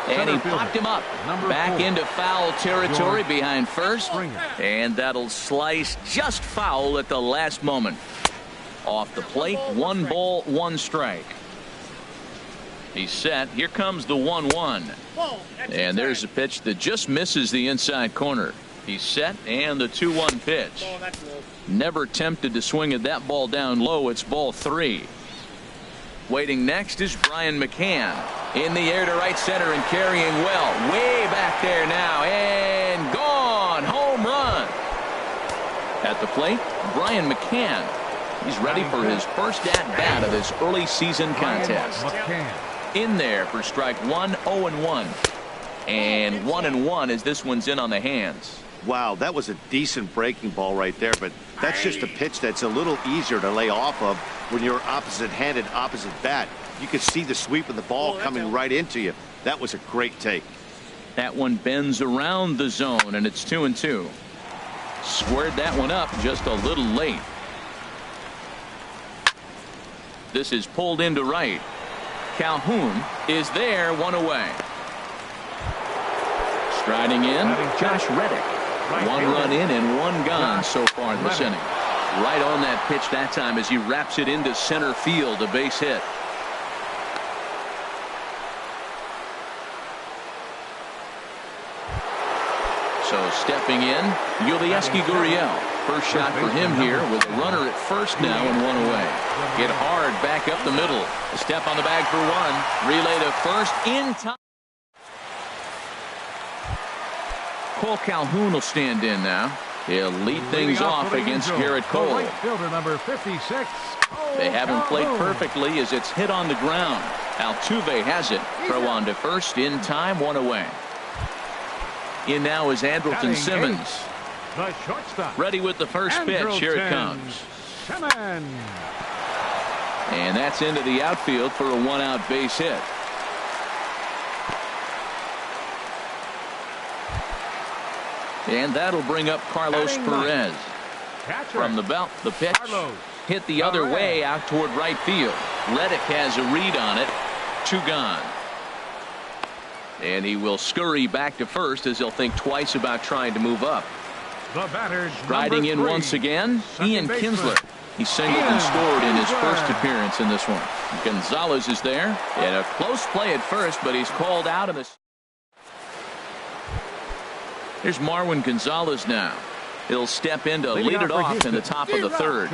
And he popped him up. Back into foul territory behind first. And that'll slice just foul at the last moment. Off the plate, 1 ball, 1 strike. He's set. Here comes the 1-1. And there's a pitch that just misses the inside corner. He's set, and the 2-1 pitch. Never tempted to swing at that ball down low. It's ball 3. Waiting next is Brian McCann. In the air to right center and carrying well. Way back there now. And gone. Home run. At the plate, Brian McCann. He's ready for his first at-bat of this early season contest. In there for strike one, 0-1. And 1-1 as this one's in on the hands. Wow, that was a decent breaking ball right there, but that's just a pitch that's a little easier to lay off of when you're opposite-handed, opposite bat. You could see the sweep of the ball coming right into you. That was a great take. That one bends around the zone, and it's 2-2. Squared that one up just a little late. This is pulled into right. Calhoun is there, one away. Striding in, Josh Reddick. One run in and one gone so far this inning. Right on that pitch that time as he wraps it into center field, a base hit. So stepping in, Yulieski Gurriel. First shot for him here with a runner at first now and one away. Hit hard back up the middle. A step on the bag for one. Relay to first in time. Cole Calhoun will stand in now. He'll lead things off against Garrett Cole. Fielder number 56. They haven't played perfectly as it's hit on the ground. Altuve has it. Throw on to first in time, one away. In now is Andrelton Simmons. The shortstop. Ready with the first pitch. Here it comes. Simmons. And that's into the outfield for a one-out base hit. And that'll bring up Carlos Perez. From the belt, the pitch hit the other way out toward right field. Reddick has a read on it. Two gone. And he will scurry back to first as he'll think twice about trying to move up. The batter, Striding in once again, Ian Kinsler. He singled and scored in his first appearance in this one. Gonzalez is there. And a close play at first, but he's called out of this. Here's Marwin Gonzalez now. He'll step in to lead it off in the top of the third.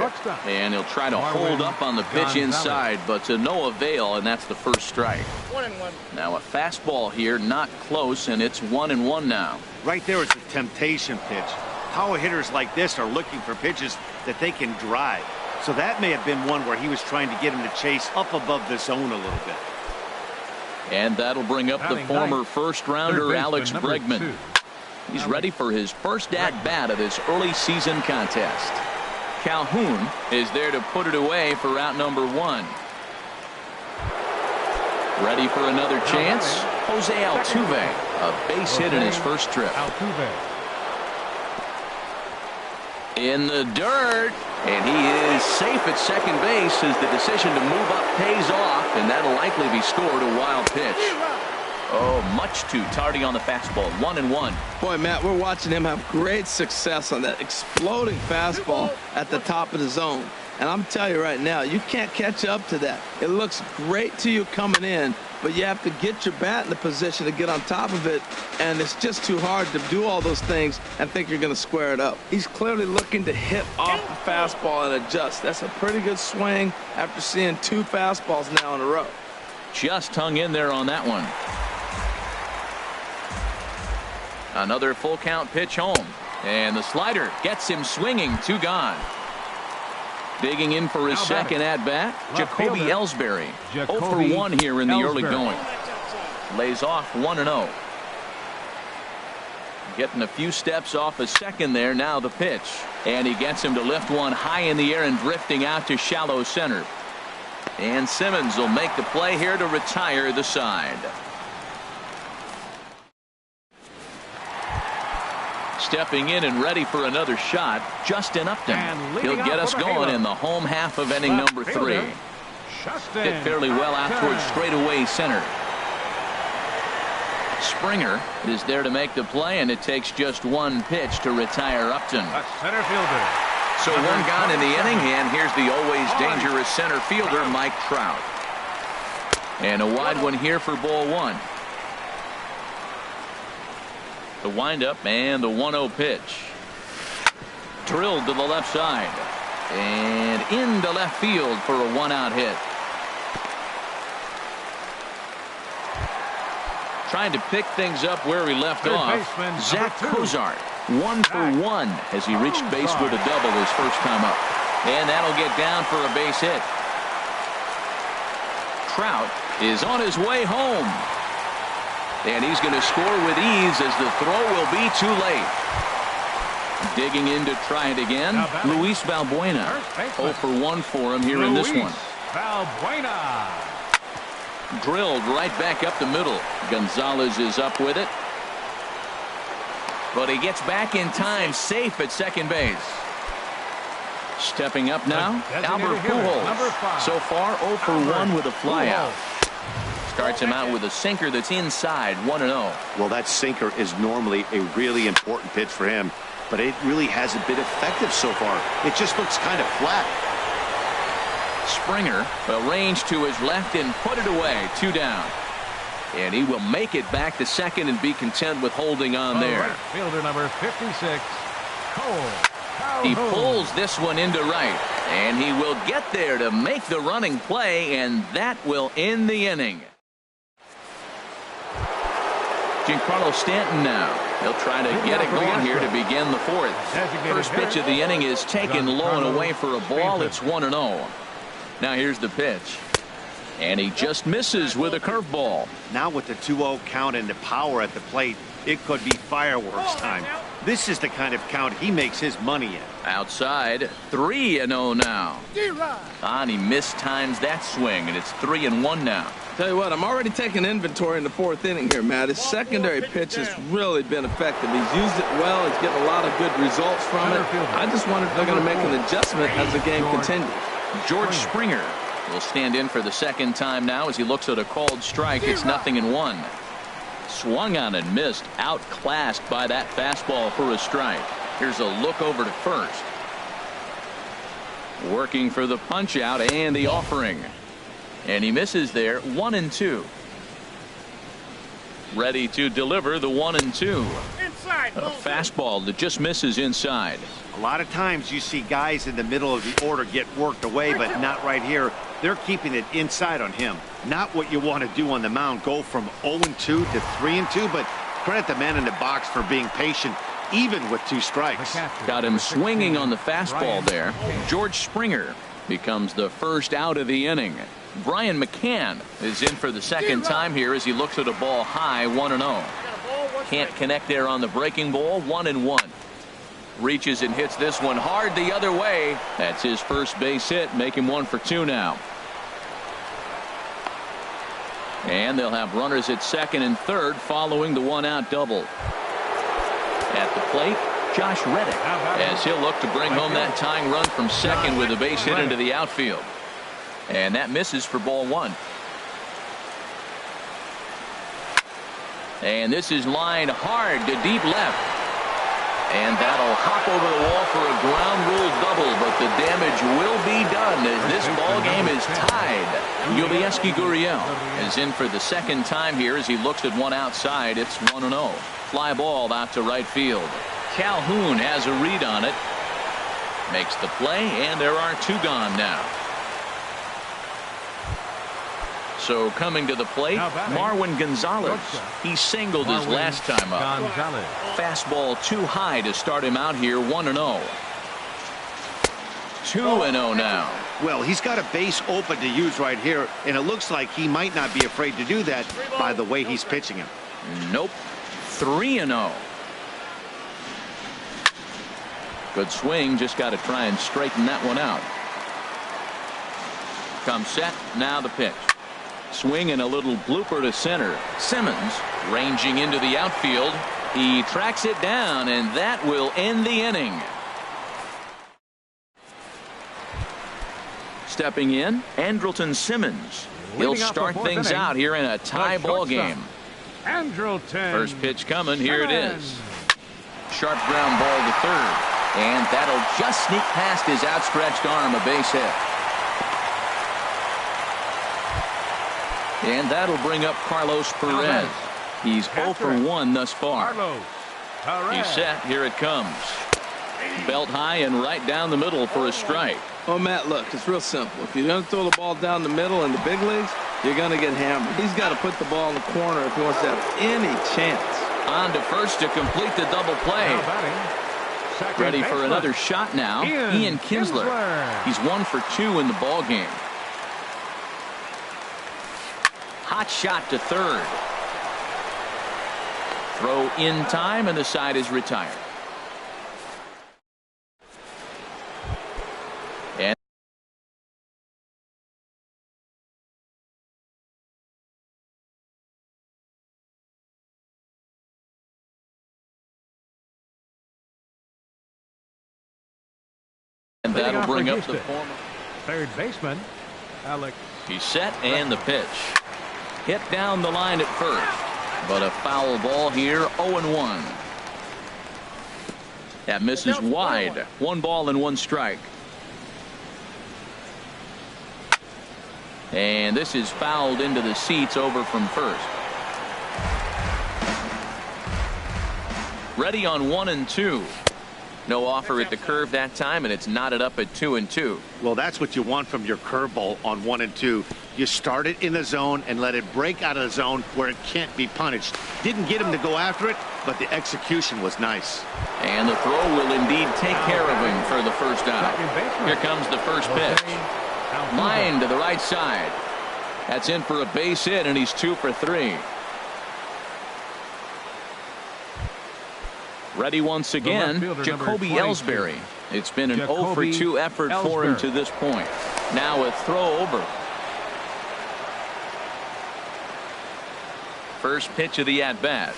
And he'll try to hold up on the pitch inside, but to no avail, and that's the first strike. 1-1. Now a fastball here, not close, and it's 1-1 now. Right there is a temptation pitch. Power hitters like this are looking for pitches that they can drive. So that may have been one where he was trying to get him to chase up above the zone a little bit. And that'll bring up the former first-rounder Alex Bregman. He's ready for his first at-bat of this early season contest. Calhoun is there to put it away for out number one. Ready for another chance? Jose Altuve, a base hit in his first trip. In the dirt, and he is safe at second base as the decision to move up pays off, and that'll likely be scored a wild pitch. Oh, much too tardy on the fastball. 1-1. Boy, Matt, we're watching him have great success on that exploding fastball at the top of the zone. And I'm telling you right now, you can't catch up to that. It looks great to you coming in, but you have to get your bat in the position to get on top of it, and it's just too hard to do all those things and think you're going to square it up. He's clearly looking to hit off the fastball and adjust. That's a pretty good swing after seeing two fastballs now in a row. Just hung in there on that one. Another full count pitch home, and the slider gets him swinging. Two gone. Digging in for his second at bat, Jacoby Ellsbury. 0 for 1 here in the early going. Lays off 1-0. Getting a few steps off a second there. Now the pitch, and he gets him to lift one high in the air and drifting out to shallow center. And Simmons will make the play here to retire the side. Stepping in and ready for another shot, Justin Upton. He'll get us going in the home half of inning number 3. Hit fairly well out towards straightaway center. Springer is there to make the play, and it takes just one pitch to retire Upton. A center fielder. So one gone in the inning, and here's the always dangerous center fielder, Mike Trout. And a wide one here for ball one. The windup and the 1-0 pitch. Drilled to the left side. And into left field for a one-out hit. Trying to pick things up where he left off. Zach Cozart, 1 for 1 as he reached base with a double his first time up. And that'll get down for a base hit. Trout is on his way home. And he's going to score with ease as the throw will be too late. Digging in to try it again, Luis Valbuena. 0 for 1 for him here in this one. Valbuena. Drilled right back up the middle. Gonzalez is up with it. But he gets back in time, safe at second base. Stepping up now, Albert Pujols. So far 0 for 1 with a flyout. Starts him out with a sinker that's inside, 1-0. Well, that sinker is normally a really important pitch for him, but it really hasn't been effective so far. It just looks kind of flat. Springer arranged to his left and put it away. 2 down. And he will make it back to second and be content with holding on there. Right fielder number 56, Cole. He pulls this one into right. And he will get there to make the running play, and that will end the inning. Giancarlo Stanton now. He'll try to get it going here to begin the fourth. First pitch of the inning is taken low and away for a ball. It's 1-0. Now here's the pitch. And he just misses with a curveball. Now with the 2-0 count and the power at the plate, it could be fireworks time. This is the kind of count he makes his money in. Outside, 3-0 now. And he mistimes that swing, and it's 3-1 now. Tell you what, I'm already taking inventory in the fourth inning here, Matt. His secondary pitch has really been effective. He's used it well. He's getting a lot of good results from it. I just wonder if they're going to make an adjustment as the game continues. George Springer will stand in for the second time now as he looks at a called strike. It's 0-1. Swung on and missed, outclassed by that fastball for a strike. Here's a look over to first. Working for the punch out and the offering. And he misses there. 1-2. Ready to deliver the 1-2. A fastball that just misses inside. A lot of times you see guys in the middle of the order get worked away, but not right here. They're keeping it inside on him. Not what you want to do on the mound. Go from 0-2 to 3-2, but credit the man in the box for being patient, even with 2 strikes. Got him swinging on the fastball there. George Springer becomes the first out of the inning. Brian McCann is in for the second time here as he looks at a ball high. 1-0. Can't connect there on the breaking ball. 1-1. Reaches and hits this one hard the other way. That's his first base hit. Make him 1 for 2 now. And they'll have runners at second and third following the 1-out double. At the plate, Josh Reddick, as he'll look to bring home that tying run from second with a base hit into the outfield. And that misses for ball 1. And this is lined hard to deep left. And that'll hop over the wall for a ground rule double, but the damage will be done as this ball game is tied. Yovieski Gurriel is in for the second time here as he looks at one outside. It's 1-0. Fly ball out to right field. Calhoun has a read on it. Makes the play, and there are 2 gone now. So coming to the plate, Marwin Gonzalez. He singled his last time up. Fastball too high to start him out here. 1-0. 2-0 now. Well, he's got a base open to use right here, and it looks like he might not be afraid to do that by the way he's pitching him. Nope. 3-0. Good swing. Just got to try and straighten that one out. Come set. Now the pitch. Swing and a little blooper to center. Simmons ranging into the outfield. He tracks it down, and that will end the inning. Stepping in, Andrelton Simmons. He'll start things out here in a tie ball game. First pitch coming. Here it is. Sharp ground ball to third. And that'll just sneak past his outstretched arm. A base hit. And that'll bring up Carlos Perez. He's 0 for 1 thus far. He's set. Here it comes. Belt high and right down the middle for a strike. Oh, Matt, look, it's real simple. If you're going to throw the ball down the middle in the big leagues, You're going to get hammered. He's got to put the ball in the corner if he wants to have any chance. On to first to complete the double play. Ready for another shot now. Ian Kinsler. He's 1 for 2 in the ball game. Hot shot to third. Throw in time, and the side is retired. And that'll bring up the former third baseman, Alex. He's set, and the pitch. Hit down the line at first, but a foul ball here, 0-1. That misses wide. 1 ball and 1 strike. And this is fouled into the seats over from first. Ready on 1 and 2. No offer at the curve that time, and it's knotted up at 2 and 2. Well, that's what you want from your curveball on 1 and 2. You start it in the zone and let it break out of the zone where it can't be punished. Didn't get him to go after it, but the execution was nice. And the throw will indeed take care of him for the first out. Here comes the first pitch. Line to the right side. That's in for a base hit, and he's 2 for 3. Ready once again, Jacoby Ellsbury. It's been an 0 for 2 effort for him to this point. Now a throw over. First pitch of the at-bat.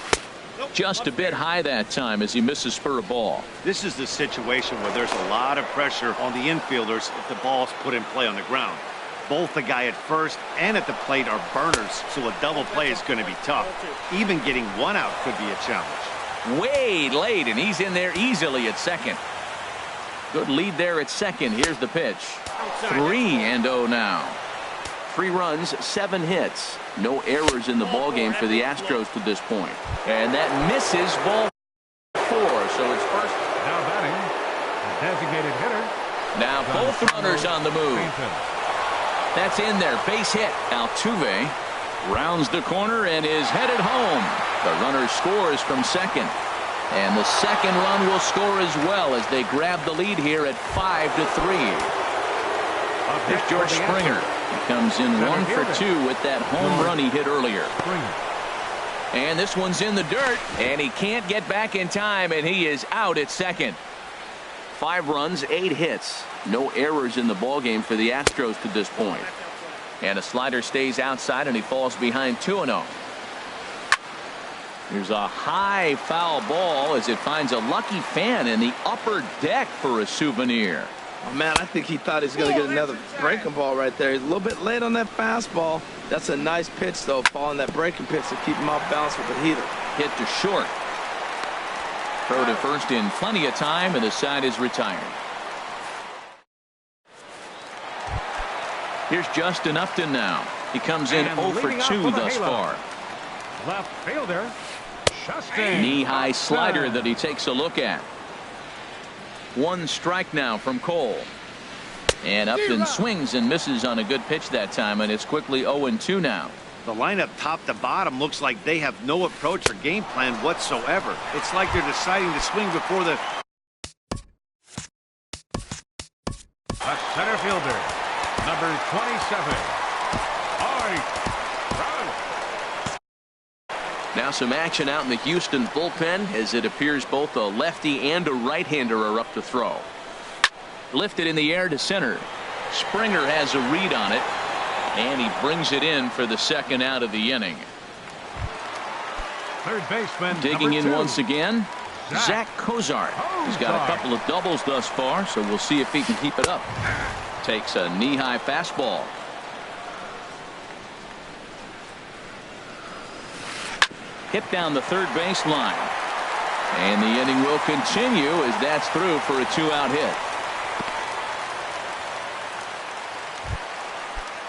Just a bit high that time as he misses for a ball. This is the situation where there's a lot of pressure on the infielders if the ball's put in play on the ground. Both the guy at first and at the plate are burners, so a double play is going to be tough. Even getting 1 out could be a challenge. Way late, and he's in there easily at second. Good lead there at second. Here's the pitch. 3-0 now. 3 runs, 7 hits. No errors in the ballgame for the Astros to this point. And that misses ball 4, so it's first. Now batting, the designated hitter. Now both runners on the move. That's in there. Base hit. Altuve rounds the corner and is headed home. The runner scores from second. And the second run will score as well as they grab the lead here at 5-3. Here's George Springer. He comes in 1 for 2 with that home run he hit earlier. And this one's in the dirt, and he can't get back in time, and he is out at second. 5 runs, 8 hits. No errors in the ballgame for the Astros to this point. And a slider stays outside, and he falls behind 2-0. Here's a high foul ball as it finds a lucky fan in the upper deck for a souvenir. Oh, man, I think he thought he was going to get another breaking ball right there. He's a little bit late on that fastball. That's a nice pitch, though, following that breaking pitch to keep him off balance with the heater. Hit to short. Throw to first in plenty of time, and the side is retired. Here's Justin Upton now. He comes in 0 for 2 thus far. Left fielder, Justin. Knee-high slider that he takes a look at. 1 strike now from Cole. And Upton swings and misses on a good pitch that time, and it's quickly 0-2 now. The lineup top to bottom looks like they have no approach or game plan whatsoever. It's like they're deciding to swing before the... A center fielder, number 27. Now some action out in the Houston bullpen as it appears both a lefty and a right-hander are up to throw. Lifted in the air to center. Springer has a read on it, and he brings it in for the second out of the inning. Third baseman, digging in 2. once again, Zach Cozart. He's got a couple of doubles thus far, so we'll see if he can keep it up. Takes a knee-high fastball. Hit down the third base line. And the inning will continue as that's through for a 2-out hit.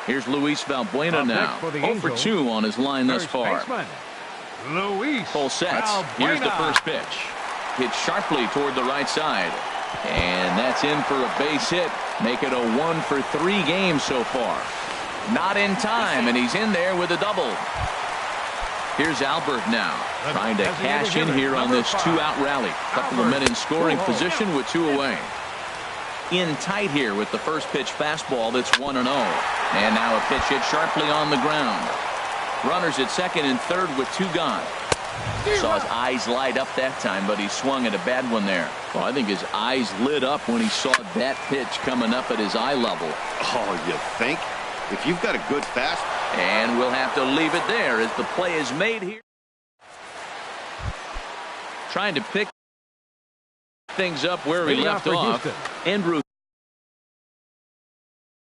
Here's Luis Valbuena now. 0 for 2 on his line thus far. Full sets. Here's the first pitch. Hit sharply toward the right side. And that's in for a base hit. Make it a 1 for 3 game so far. Not in time, and he's in there with a double. Here's Albert now, trying to cash in here on this 2-out rally. Couple of men in scoring position with 2 away. In tight here with the first pitch fastball that's 1-0. And now a pitch hit sharply on the ground. Runners at second and third with 2 gone. Saw his eyes light up that time, but he swung at a bad one there. Well, I think his eyes lit up when he saw that pitch coming up at his eye level. Oh, you think? If you've got a good fast. And we'll have to leave it there as the play is made here. Trying to pick things up where he left off. Andrew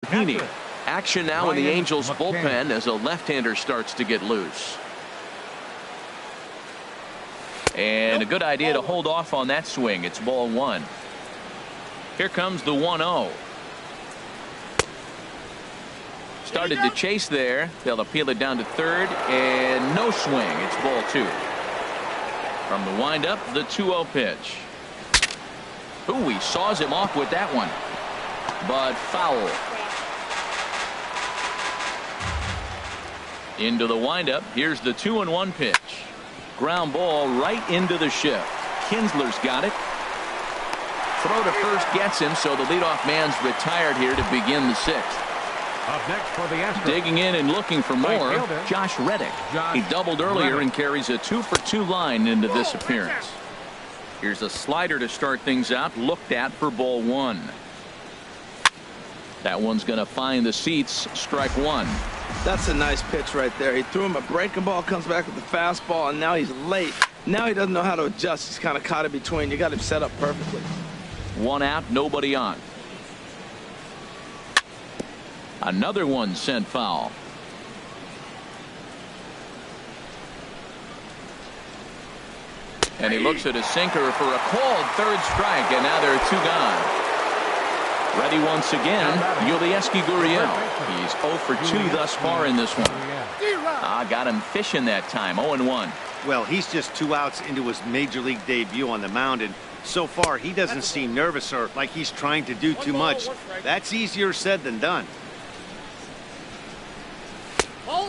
Heaney. Action now in the Angels bullpen as a left-hander starts to get loose. And a good idea to hold off on that swing. It's ball 1. Here comes the 1-0. Started to chase there. They'll appeal it down to third, and no swing. It's ball 2. From the windup, the 2-0 pitch. Ooh, he saws him off with that one, but foul. Into the windup. Here's the 2-1 pitch. Ground ball right into the shift. Kinsler's got it. Throw to first gets him, so the leadoff man's retired here to begin the 6th. Up next for the Astros. Digging in and looking for more, Josh Reddick. He doubled earlier and carries a 2-for-2 line into this appearance. Here's a slider to start things out, looked at for ball 1. That one's going to find the seats. Strike 1. That's a nice pitch right there. He threw him a breaking ball, comes back with the fastball, and now he's late. Now he doesn't know how to adjust. He's kind of caught in between. You got him set up perfectly. 1 out, nobody on. Another one sent foul. And he looks at a sinker for a called 3rd strike, and now there are 2 gone. Ready once again, Yulieski Gurriel. He's 0 for 2 thus far in this one. Got him fishing that time. 0-1. Well, he's just 2 outs into his major league debut on the mound, and so far he doesn't seem nervous or like he's trying to do too much. That's easier said than done.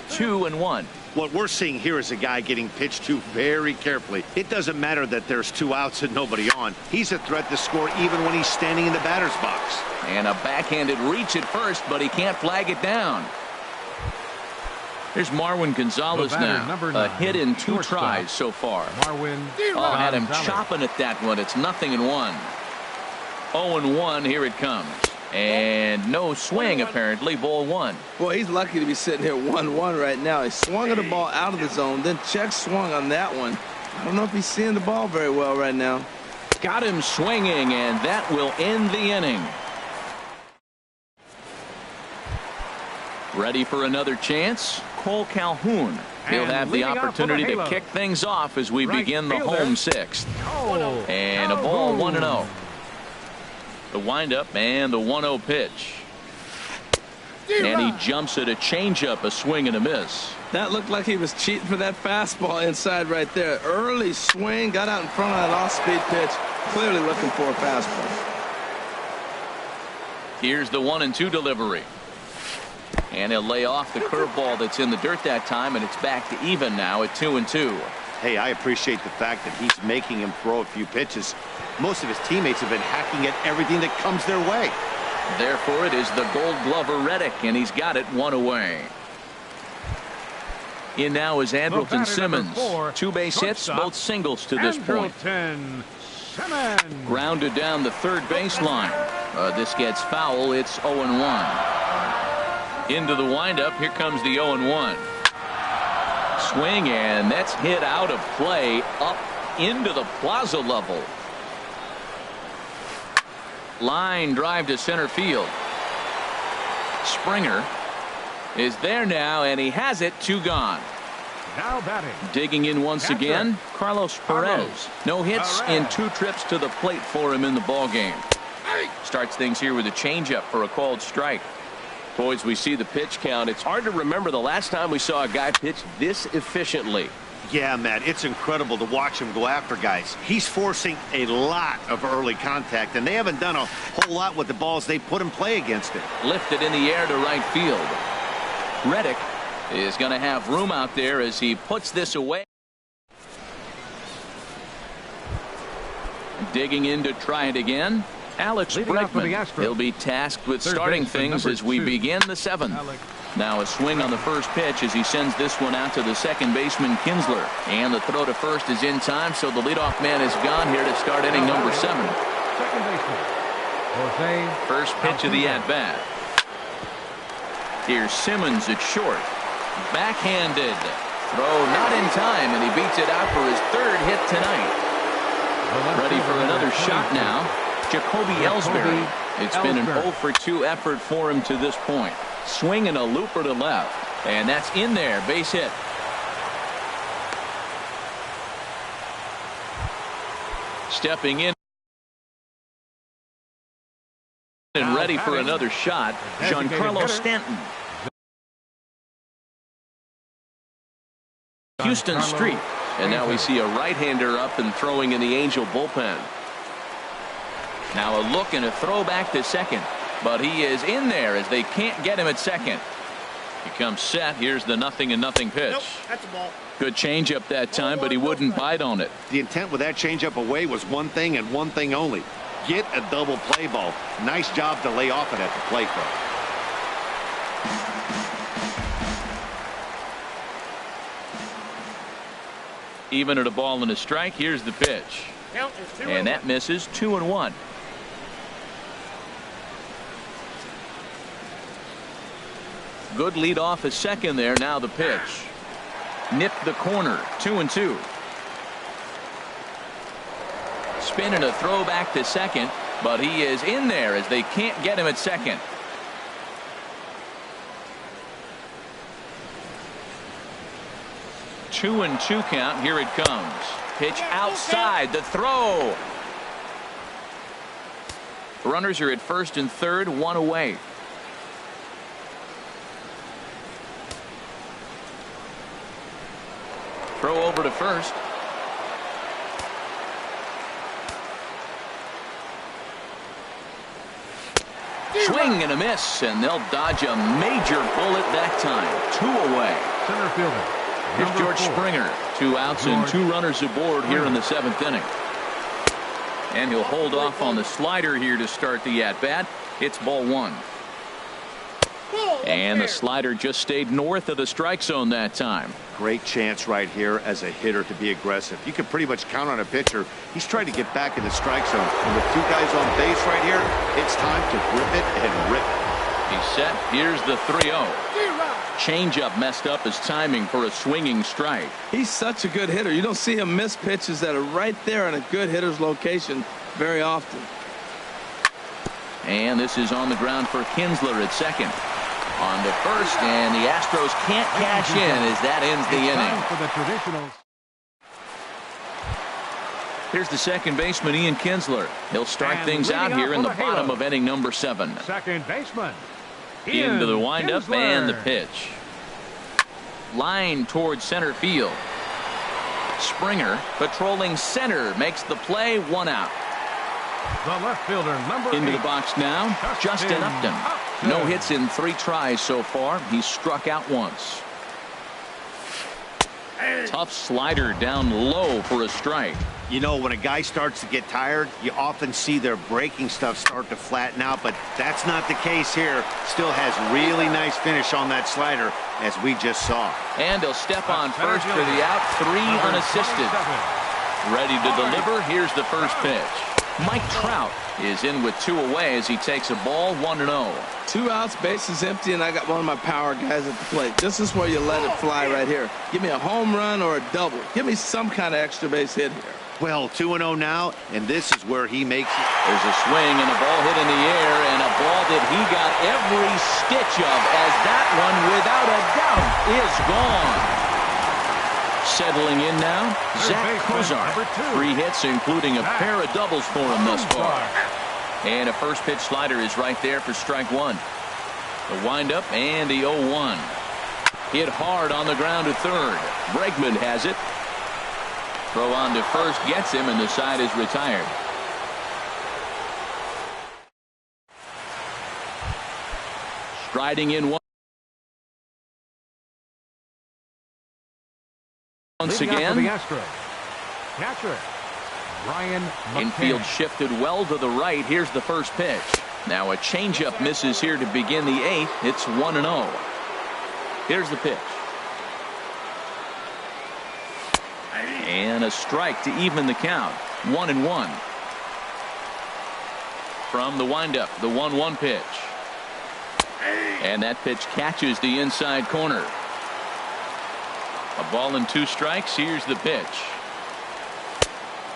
2-1. What we're seeing here is a guy getting pitched to very carefully. It doesn't matter that there's 2 outs and nobody on. He's a threat to score even when he's standing in the batter's box. And a backhanded reach at first, but he can't flag it down. Here's Marwin Gonzalez now. A hit in 2 tries so far. Had him chopping at that one. It's 0-1. 0-1. Here it comes. And no swing, apparently. Ball 1. Boy, he's lucky to be sitting here 1-1 right now. He swung at the ball out of the zone, then check swung on that one. I don't know if he's seeing the ball very well right now. Got him swinging, and that will end the inning. Ready for another chance? Cole Calhoun. He'll have the opportunity to kick things off as we begin the home 6th. And a ball 1-0. The windup and the 1-0 pitch. And he jumps at a changeup, a swing and a miss. That looked like he was cheating for that fastball inside right there. Early swing, got out in front of that off-speed pitch. Clearly looking for a fastball. Here's the 1-2 delivery. And he'll lay off the curveball that's in the dirt that time, and it's back to even now at 2-2. Hey, I appreciate the fact that he's making him throw a few pitches. Most of his teammates have been hacking at everything that comes their way. Therefore, it is the Gold Glover Reddick, and he's got it 1 away. In now is Andrelton Simmons. 2 base hits, both singles to this point. Grounded down the third baseline. This gets foul. It's 0-1. Into the windup. Here comes the 0-1. Swing, and that's hit out of play up into the plaza level. Line drive to center field. Springer is there now, and he has it. 2 gone. Now batting. Digging in once again, Carlos Perez. No hits in 2 trips to the plate for him in the ballgame. Starts things here with a changeup for a called strike. Boys, we see the pitch count. It's hard to remember the last time we saw a guy pitch this efficiently. Yeah, Matt, it's incredible to watch him go after guys. He's forcing a lot of early contact, and they haven't done a whole lot with the balls they put in play against it. Lifted in the air to right field. Reddick is going to have room out there as he puts this away. Digging in to try it again. Alex Bregman. He'll be tasked with starting things as we begin the 7th. Now a swing on the first pitch as he sends this one out to the second baseman Kinsler. And the throw to first is in time, so the leadoff man is gone here to start inning number 7. Second baseman, First pitch of the at-bat. Here's Simmons at short. Backhanded. Throw not in time, and he beats it out for his 3rd hit tonight. Ready for another shot now. Jacoby Ellsbury. It's been an 0 for 2 effort for him to this point. Swing and a looper to left. And that's in there. Base hit. Stepping in and ready for another shot. Giancarlo Stanton. Houston Street. And now we see a right-hander up and throwing in the Angel bullpen. Now a look and a throw back to second. But he is in there as they can't get him at second. He comes set. Here's the 0-0 pitch. Nope, that's a ball. Good changeup that time, but he wouldn't bite on it. The intent with that changeup away was one thing and one thing only. Get a double play ball. Nice job to lay off it at the plate, though. Even at a ball and a strike. Here's the pitch. And that misses. 2-1. Good lead off at second there. Now the pitch. Nipped the corner. 2-2. Spin and a throw back to second, but he is in there as they can't get him at second. Two and 2 count. Here it comes. Pitch outside. The throw. Runners are at first and third, 1 away. Throw over to first. Swing and a miss, and they'll dodge a major bullet that time. 2 away. center fielder. Here's George Springer. 2 outs and 2 runners aboard here in the 7th inning. And he'll hold off on the slider here to start the at-bat. It's ball 1. And the slider just stayed north of the strike zone that time. Great chance right here as a hitter to be aggressive. You can pretty much count on a pitcher. He's trying to get back in the strike zone. And with 2 guys on base right here, it's time to grip it and rip it. He's set. Here's the 3-0. Changeup messed up his timing for a swinging strike. He's such a good hitter. You don't see him miss pitches that are right there in a good hitter's location very often. And this is on the ground for Kinsler at second. On to first, and the Astros can't cash in as that ends the inning. For the traditionals. Here's the second baseman, Ian Kinsler. He'll start things out here in the bottom of inning number 7. Second baseman. Into the windup Kinsler. and the pitch. Line towards center field. Springer patrolling center makes the play. 1 out. The left fielder, number Into 8. the box now, Justin Upton. No hits in 3 tries so far. He's struck out once. Tough slider down low for a strike. You know, when a guy starts to get tired, you often see their breaking stuff start to flatten out, but that's not the case here. Still has really nice finish on that slider, as we just saw. And he'll step on first for the out. 3 unassisted. Ready to deliver. Here's the first pitch. Mike Trout is in with 2 away as he takes a ball. 1-0. 2 outs, bases empty, and I got one of my power guys at the plate. This is where you let it fly right here. Give me a home run or a double. Give me some kind of extra base hit here. Well, 2-0 now, and this is where he makes it. There's a swing and a ball hit in the air, and a ball that he got every stitch of, as that one, without a doubt, is gone. Settling in now, Zach Kozar. 3 hits, including a pair of doubles for him thus far. And a first pitch slider is right there for strike 1. The windup and the 0-1. Hit hard on the ground to third. Bregman has it. Throw on to first gets him, and the side is retired. Striding in one. Once Leading off for again, the Astros, catcher, Ryan McCann. infield shifted well to the right. Here's the first pitch. Now a changeup misses here to begin the eighth. It's 1-0. Here's the pitch. And a strike to even the count. 1-1. From the windup, the 1-1 pitch. And that pitch catches the inside corner. A ball and 2 strikes. Here's the pitch.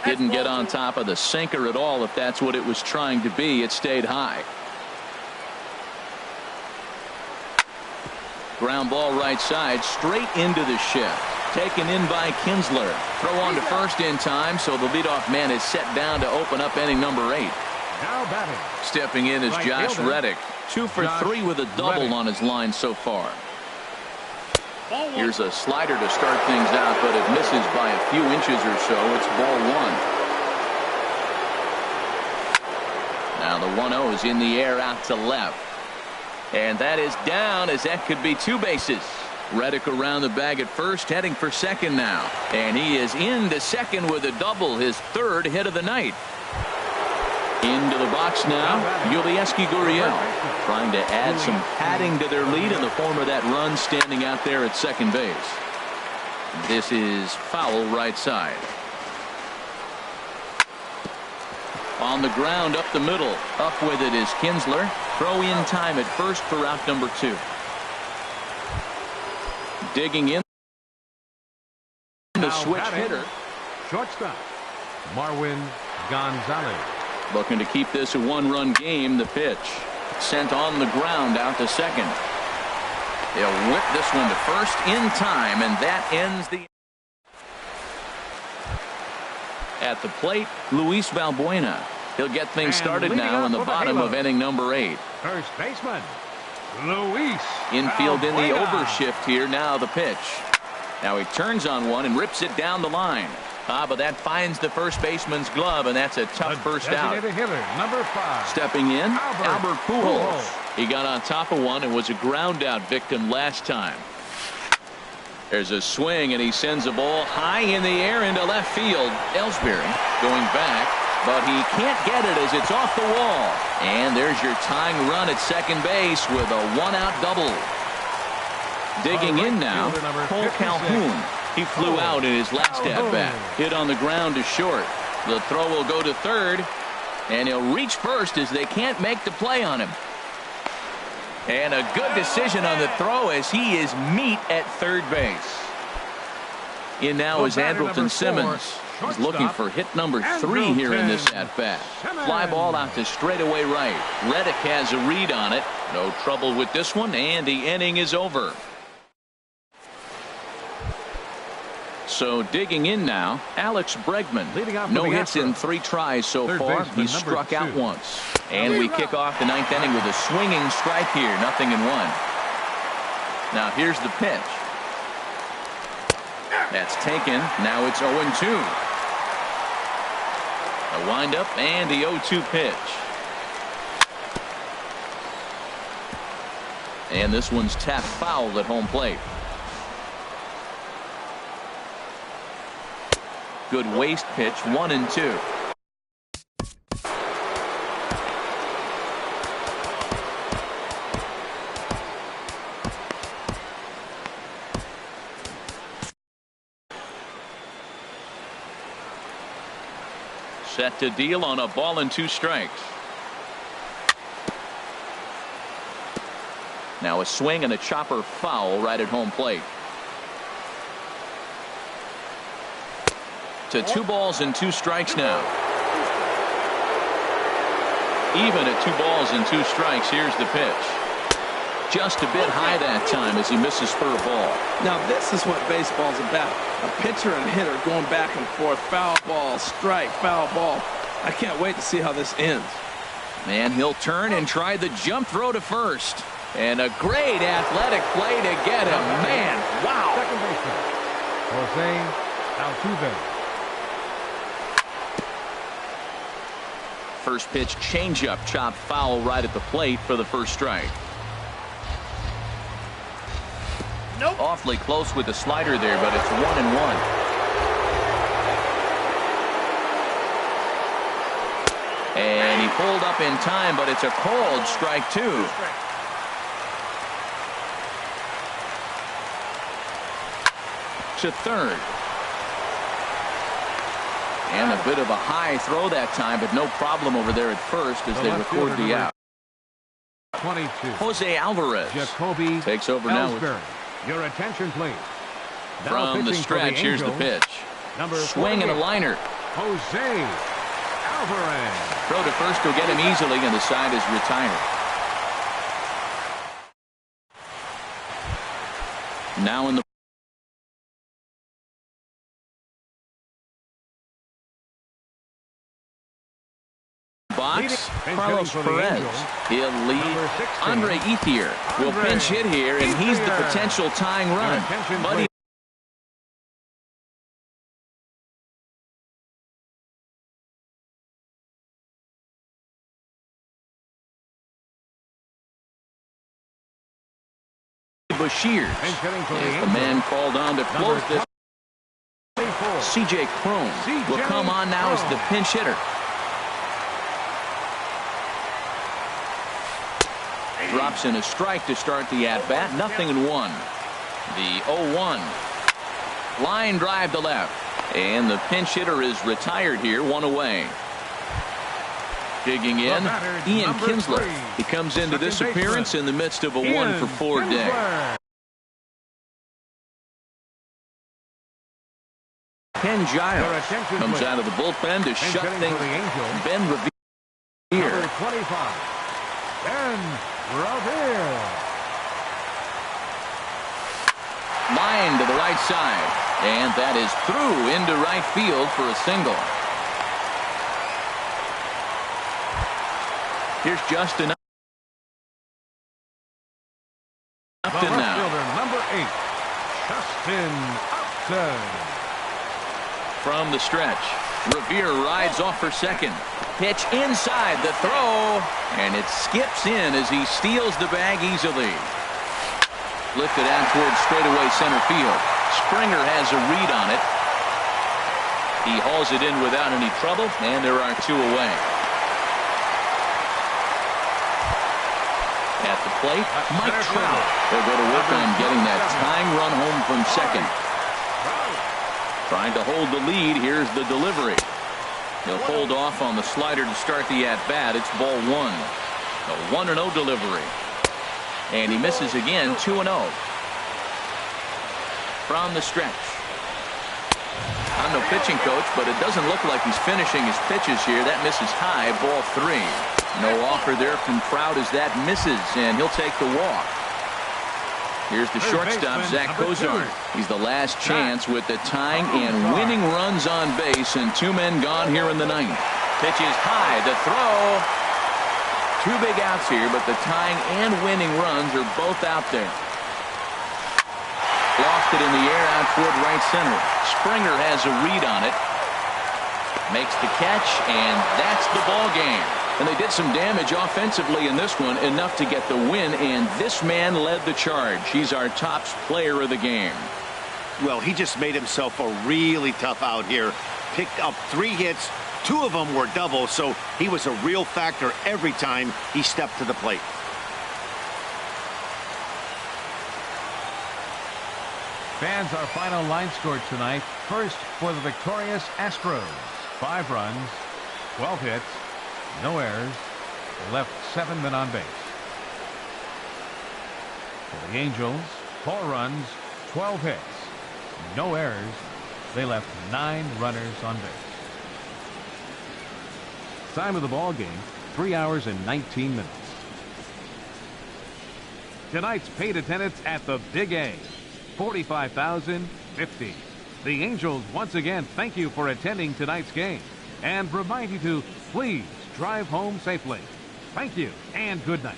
Didn't get on top of the sinker at all. If that's what it was trying to be, it stayed high. Ground ball right side, straight into the shift. Taken in by Kinsler. Throw on to first in time, so the leadoff man is set down to open up inning number 8. Now batting. Stepping in is Right Josh fielder, Reddick. 2 for Josh 3 with a double Reddick. on his line so far. Here's a slider to start things out, but it misses by a few inches or so. It's ball 1. Now the 1-0 is in the air out to left. And that is down, as that could be 2 bases. Reddick around the bag at first, heading for second now. And he is into second with a double, his 3rd hit of the night. Into the box now, Yulieski Gurriel, trying to add some padding to their lead in the form of that run standing out there at second base. This is foul right side. On the ground up the middle. Up with it is Kinsler. Throw in time at first for out number 2. Digging in the switch hitter. Shortstop, Marwin Gonzalez. Looking to keep this a 1-run game. The pitch sent on the ground out to second. They'll whip this one to first in time, and that ends the. At the plate, Luis Valbuena. He'll get things started now in the bottom of inning number 8. First baseman, Luis. Infield in the Valbuena. overshift here. Now the pitch. Now he turns on one and rips it down the line. But that finds the first baseman's glove, and that's a tough first out. Designated hitter, number 5. Stepping in, Albert Pujols. Pujols. He got on top of one and was a ground out victim last time. There's a swing, and he sends a ball high in the air into left field. Ellsbury going back, but he can't get it as it's off the wall. And there's your tying run at second base with a 1-out double. Digging in now, Cole Calhoun. He flew out in his last at-bat. Hit on the ground to short. The throw will go to third, and he'll reach first as they can't make the play on him. And a good decision on the throw as he is meat at third base. In now is Andrelton Simmons. He's looking for hit number 3 here in this at-bat. Fly ball out to straightaway right. Reddick has a read on it. No trouble with this one, and the inning is over. So digging in now, Alex Bregman. No hits in 3 tries so far. He's struck out once. And we kick off the 9th inning with a swinging strike here. 0-1. Now here's the pitch. That's taken. Now it's 0-2. A windup and the 0-2 pitch. And this one's tapped foul at home plate. Good waist pitch, 1-2. Set to deal on a ball and 2 strikes. Now a swing and a chopper foul right at home plate. To 2 balls and 2 strikes now. Even at 2 balls and 2 strikes. Here's the pitch. Just a bit high that time as he misses for a ball. Now this is what baseball's about. A pitcher and hitter going back and forth. Foul ball, strike, foul ball. I can't wait to see how this ends. And he'll turn and try the jump throw to first. And a great athletic play to get him. Man, wow. Second baseman, Jose Altuve. First pitch changeup, chopped foul right at the plate for the first strike. Awfully close with the slider there, but it's 1-1. And he pulled up in time, but it's a called strike 2. To third. And a bit of a high throw that time, but no problem over there at first as they record the out. 22. Jose Alvarez Jacoby takes over now with, your attention, please. from the stretch. Here's the pitch. Swing and a liner. Jose Alvarez. Throw to first will get him easily, and the side is retired. Now in the box, Carlos Perez. He'll lead. Andre Ethier will pinch hit here, and he's the potential tying run. But he Bashir is the man called on to close this. C.J. Cron will come on now as the pinch hitter. Drops in a strike to start the at-bat. 0-1. The 0-1. Line drive to left. And the pinch hitter is retired here, 1 away. Digging in, Ian Kinsler. He comes into this appearance in the midst of a 1-for-4 day. Ken Giles comes out of the bullpen to shut things. Ben Revere. 25. Ben Revere. Line to the right side. And that is through into right field for a single. Here's Justin Upton now. Number 8, Justin Upton. From the stretch, Revere rides off for second. Pitch inside the throw, and it skips in as he steals the bag easily. Lifted out towards straightaway center field. Springer has a read on it. He hauls it in without any trouble, and there are 2 away. At the plate, Mike Trout will go to work on getting that tying run home from second. Trying to hold the lead. Here's the delivery. He'll hold off on the slider to start the at-bat. It's ball 1. A 1-0 delivery. And he misses again, 2-0. From the stretch. I'm no pitching coach, but it doesn't look like he's finishing his pitches here. That misses high, ball 3. No offer there from Trout as that misses, and he'll take the walk. Here's the shortstop, Zach Cozart. He's the last chance with the tying and winning runs on base, and 2 men gone here in the 9th. Pitch is high, the throw. 2 big outs here, but the tying and winning runs are both out there. Lost it in the air out toward right center. Springer has a read on it. Makes the catch, and that's the ball game. And they did some damage offensively in this one, enough to get the win, and this man led the charge. He's our top player of the game. Well, he just made himself a really tough out here. Picked up 3 hits. 2 of them were doubles, so he was a real factor every time he stepped to the plate. Fans, our final line score tonight. First for the victorious Astros. 5 runs, 12 hits, no errors, left 7 men on base. For the Angels, 4 runs, 12 hits, no errors. They left 9 runners on base. Time of the ball game, 3 hours and 19 minutes. Tonight's paid attendance at the Big A, 45,050. The Angels once again thank you for attending tonight's game and remind you to please drive home safely. Thank you and good night.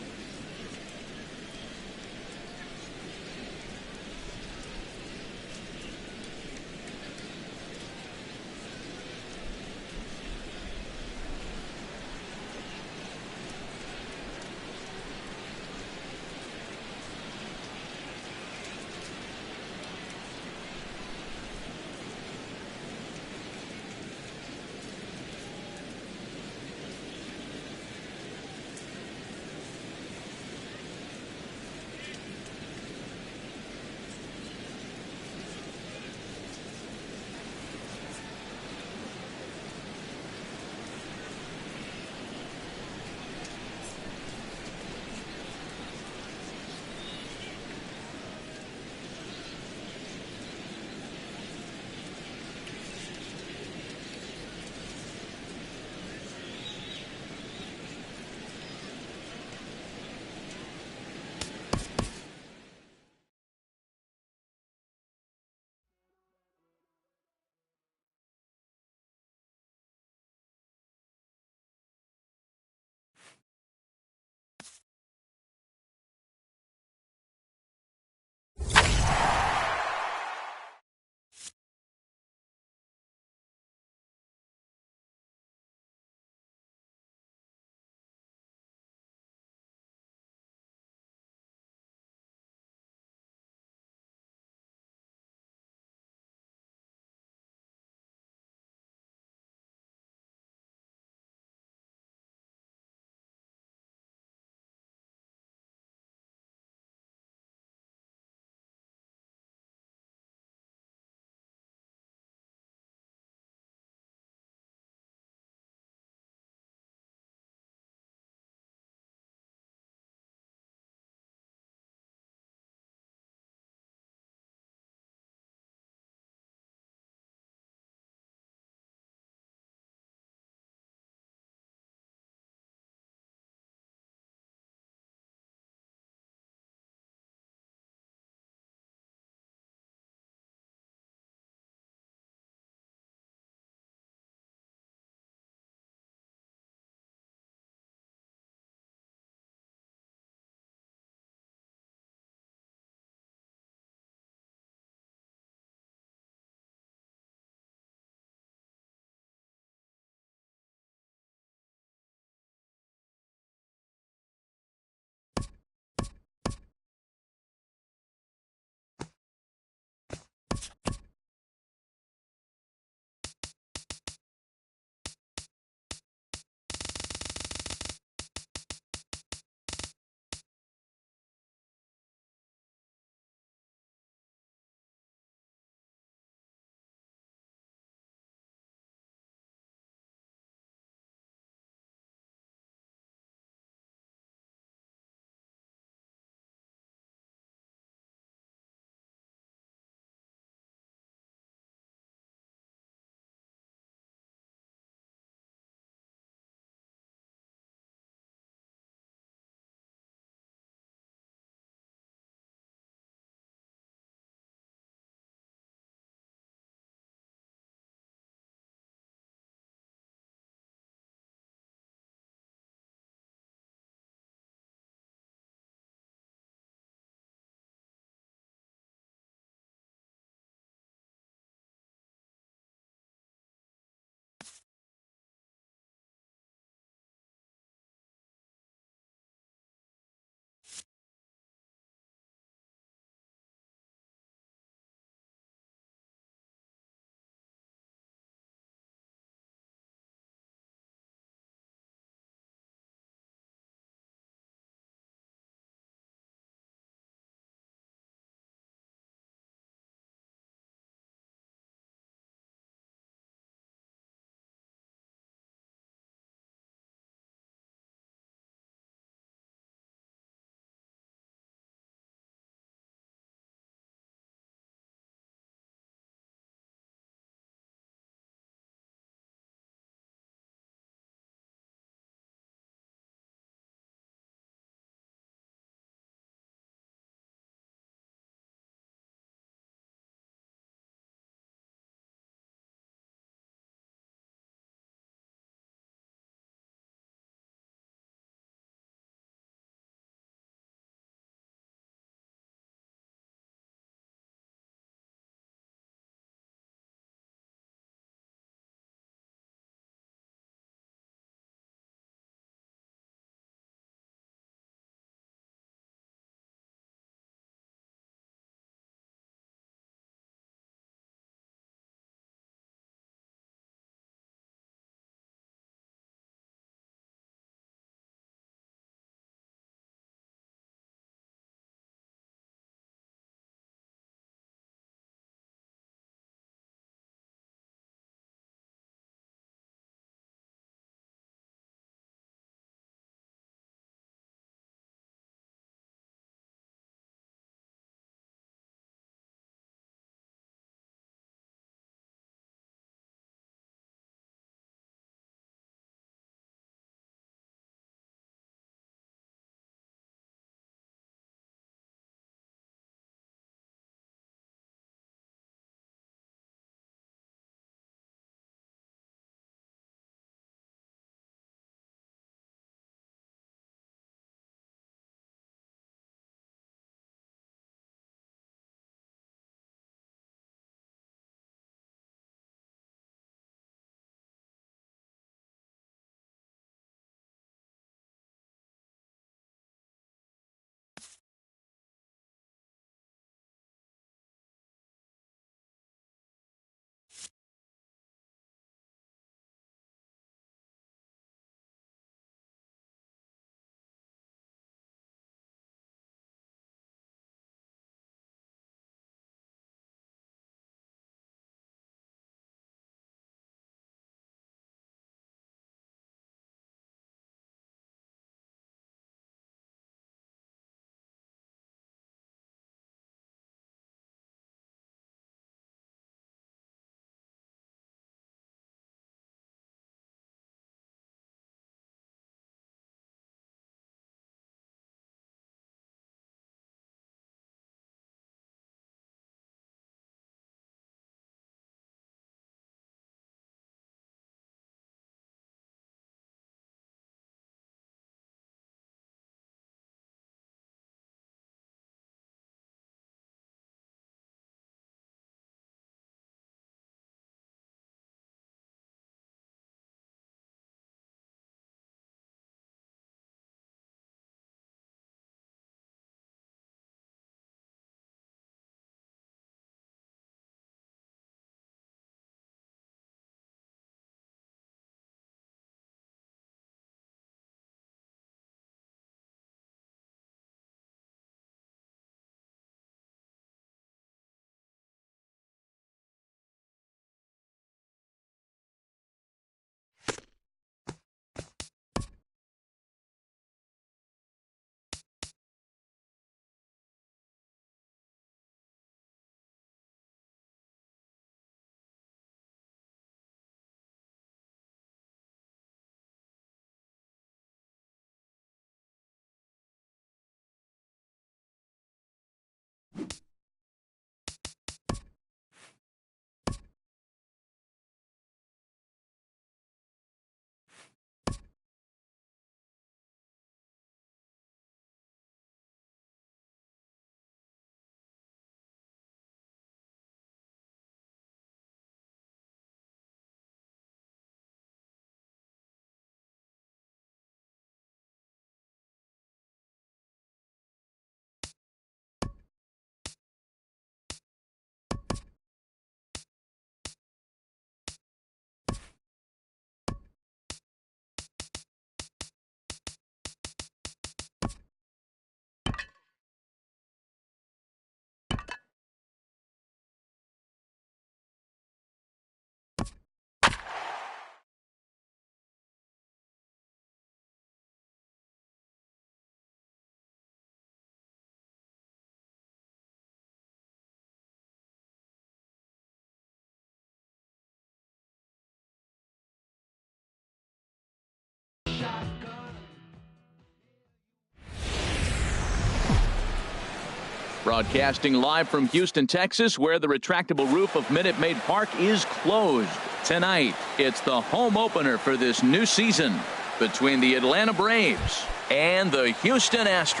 Broadcasting live from Houston, Texas, where the retractable roof of Minute Maid Park is closed. Tonight, it's the home opener for this new season between the Atlanta Braves and the Houston Astros.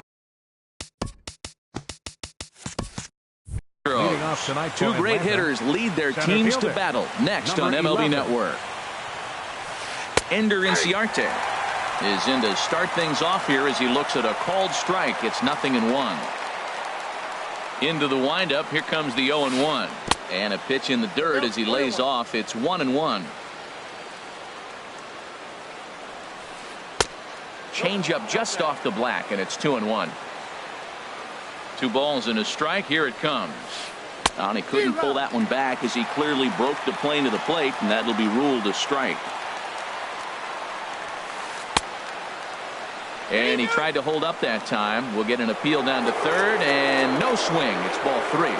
Two great hitters lead their teams to battle next on MLB Network. Ender Inciarte is in to start things off here as he looks at a called strike. It's 0-1. Into the windup. Here comes the 0-1. And a pitch in the dirt as he lays off. It's 1-1. Change up just off the black, and it's 2-1. 2 balls and a strike. Here it comes. And he couldn't pull that one back as he clearly broke the plane to the plate, and that'll be ruled a strike. And he tried to hold up that time. We'll get an appeal down to third, and no swing. It's ball 3.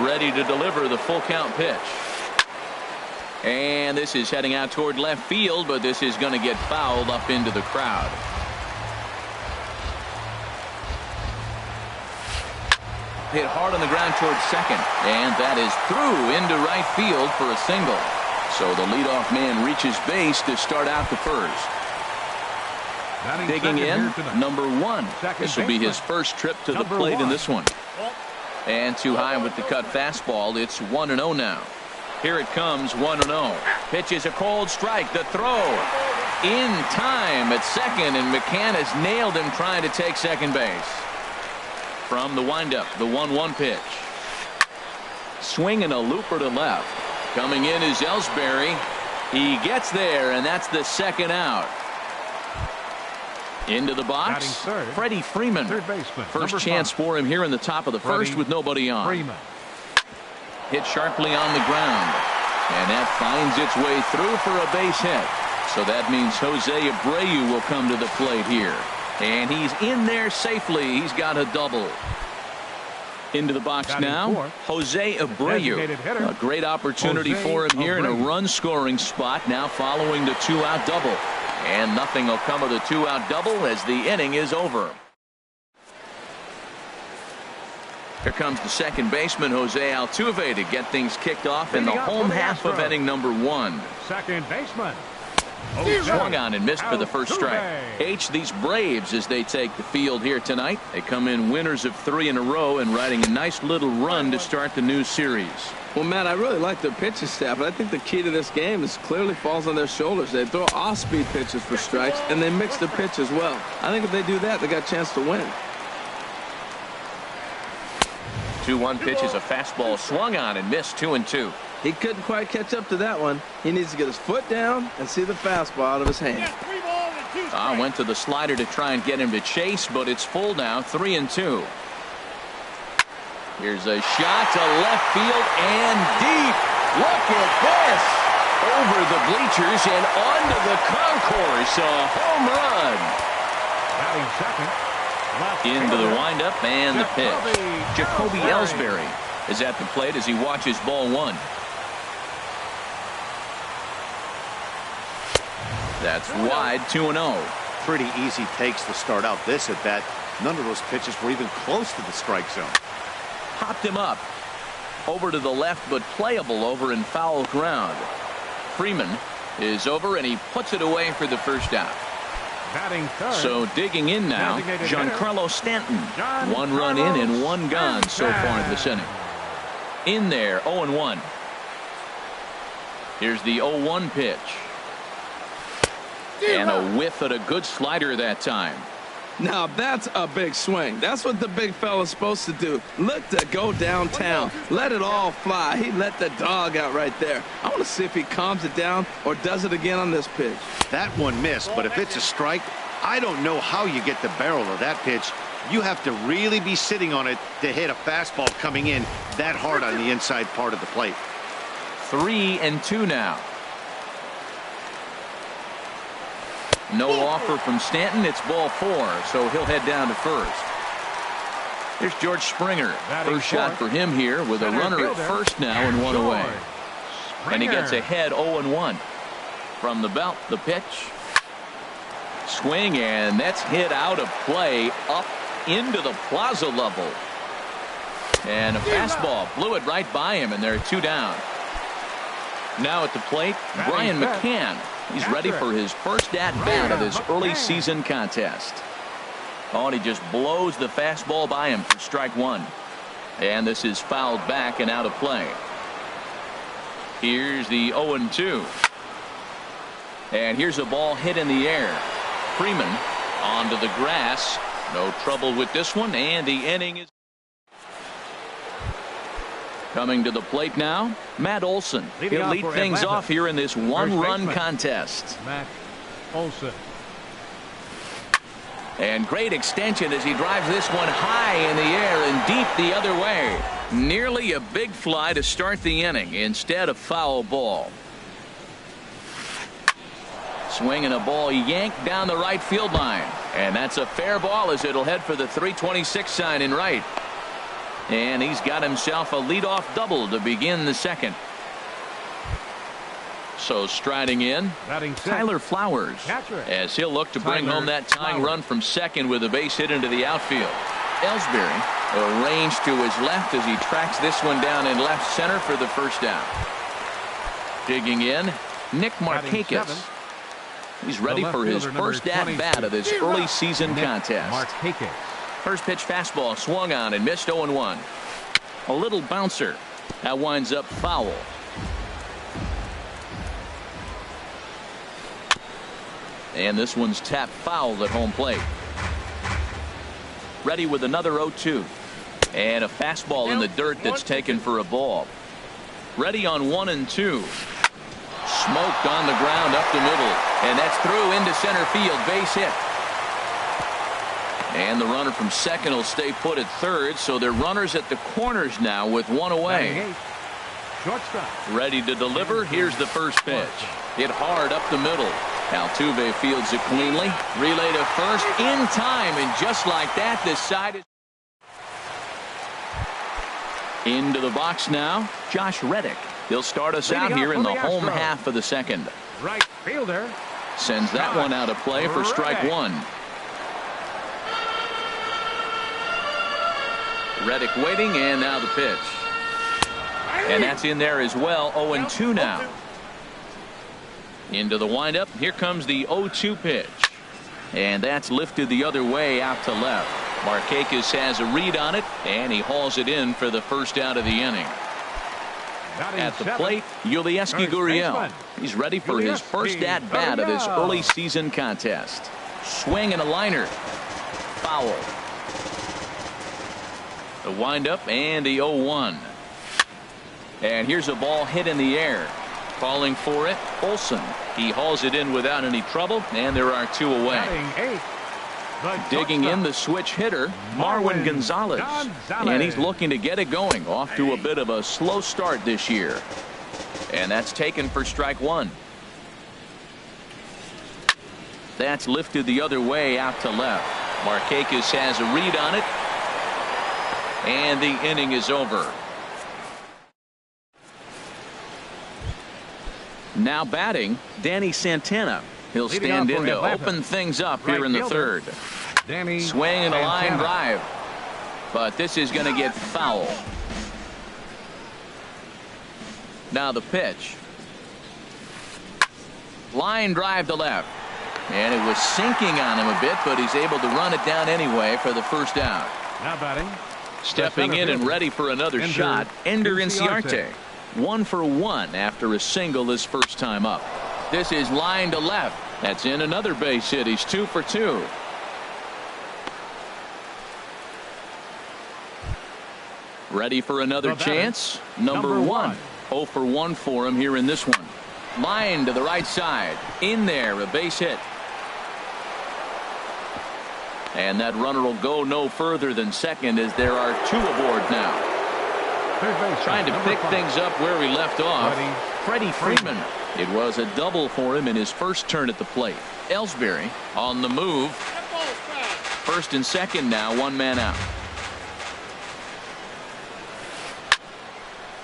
Ready to deliver the full count pitch. And this is heading out toward left field, but this is going to get fouled up into the crowd. Hit hard on the ground towards second, and that is through into right field for a single. So the leadoff man reaches base to start out the first. Digging in, number 1. This will be his first trip to the plate in this one. And too high with the cut fastball. It's 1-0 now. Here it comes, 1-0. Pitch is a cold strike. The throw in time at second, and McCann has nailed him trying to take second base. From the windup, the 1-1 pitch. Swinging a looper to left. Coming in is Ellsbury. He gets there, and that's the second out. Into the box, Freddie Freeman. Third baseman, first chance for him here in the top of the first with nobody on. Freeman. Hit sharply on the ground, and that finds its way through for a base hit. So that means Jose Abreu will come to the plate here, and he's in there safely. He's got a double. Into the box now, Jose Abreu. A great opportunity for him here in a run-scoring spot. Now following the 2-out double. And nothing will come of the 2-out double as the inning is over. Here comes the second baseman, Jose Altuve, to get things kicked off in the home half of inning number 1. Second baseman. Swung on and missed for the first strike. These Braves, as they take the field here tonight, they come in winners of 3 in a row and riding a nice little run to start the new series. Well, Matt, I really like their pitching staff, but I think the key to this game is clearly falls on their shoulders. They throw off-speed pitches for strikes, and they mix the pitch as well. I think if they do that, they got a chance to win. 2-1 pitch is a fastball swung on and missed. 2-2. He couldn't quite catch up to that one. He needs to get his foot down and see the fastball out of his hand. Went to the slider to try and get him to chase, but it's full now. 3-2. Here's a shot to left field and deep. Look at this. Over the bleachers and onto the concourse. A home run. Into the windup and the pitch. Jacoby Ellsbury is at the plate as he watches ball 1. That's wide. 2-0. Pretty easy takes to start out this at bat. None of those pitches were even close to the strike zone. Popped him up. Over to the left, but playable over in foul ground. Freeman is over, and he puts it away for the first out. So digging in now, Giancarlo Stanton. 1 run in and 1 gone so far this inning. In there, 0-1. Here's the 0-1 pitch. And a whiff at a good slider that time. Now that's a big swing. That's what the big fella's supposed to do. Look to go downtown. Let it all fly. He let the dog out right there. I want to see if he calms it down or does it again on this pitch. That one missed, but if it's a strike, I don't know how you get the barrel of that pitch. You have to really be sitting on it to hit a fastball coming in that hard on the inside part of the plate. 3-2 now. No offer from Stanton. It's ball 4, so he'll head down to first. Here's George Springer. First shot for him here with a runner at first now and 1 away. And he gets ahead 0-1. From the belt, the pitch. Swing, and that's hit out of play up into the plaza level. And a fastball blew it right by him, and they're 2 down. Now at the plate, Brian McCann. He's ready for his first at-bat of this early season contest. Oh, and he just blows the fastball by him for strike 1. And this is fouled back and out of play. Here's the 0-2. And here's a ball hit in the air. Freeman onto the grass. No trouble with this one, and the inning is coming to the plate now. Matt Olson. He'll lead things off here in this one-run contest. Matt Olson. And great extension as he drives this one high in the air and deep the other way. Nearly a big fly to start the inning. Instead, a foul ball. Swinging a ball yanked down the right field line. And that's a fair ball as it'll head for the 326 sign in right. And he's got himself a leadoff double to begin the second. So striding in, Tyler Flowers, as he'll look to bring home that tying run from second with a base hit into the outfield. Ellsbury arranged to his left as he tracks this one down in left center for the first down. Digging in, Nick Markakis. He's ready for his first at-bat of this early season contest. First pitch fastball swung on and missed 0-1. A little bouncer. That winds up foul. And this one's tapped foul at home plate. Ready with another 0-2. And a fastball in the dirt that's taken for a ball. Ready on 1-2. Smoked on the ground up the middle. And that's through into center field. Base hit. And the runner from second will stay put at third, so they're runners at the corners now with one away. Ready to deliver. Here's the first pitch. Hit hard up the middle. Altuve fields it cleanly. Relay to first in time, and just like that, this side is into the box now. Josh Reddick. He'll start us out here in the home half of the second. Right fielder sends that one out of play for strike 1. Reddick waiting, and now the pitch. And that's in there as well. 0-2 now. Into the windup. Here comes the 0-2 pitch. And that's lifted the other way out to left. Markakis has a read on it, and he hauls it in for the first out of the inning. At the plate, Yulieski Gurriel. He's ready for his first at-bat of this early season contest. Swing and a liner. Foul. The windup and the 0-1. And here's a ball hit in the air. Calling for it, Olson. He hauls it in without any trouble, and there are 2 away. Digging in the switch hitter, Marwin Gonzalez. And he's looking to get it going. Off to a bit of a slow start this year. And that's taken for strike 1. That's lifted the other way out to left. Markakis has a read on it. And the inning is over. Now batting, Danny Santana. He'll stand in to open things up here in the third. Swing and a line drive. But this is going to get foul. Now the pitch. Line drive to left. And it was sinking on him a bit, but he's able to run it down anyway for the first out. Now batting. Stepping in and ready for another shot, Ender Inciarte. 1 for 1 after a single his first time up. This is line to left. That's in another base hit. He's 2 for 2. Ready for another chance. Number 1. 0 for 1 for him here in this one. Line to the right side. In there, a base hit. And that runner will go no further than second as there are 2 aboard now. Trying to pick things up where he left off. Freddie Freeman. It was a double for him in his first turn at the plate. Ellsbury on the move. First and second now, 1 man out.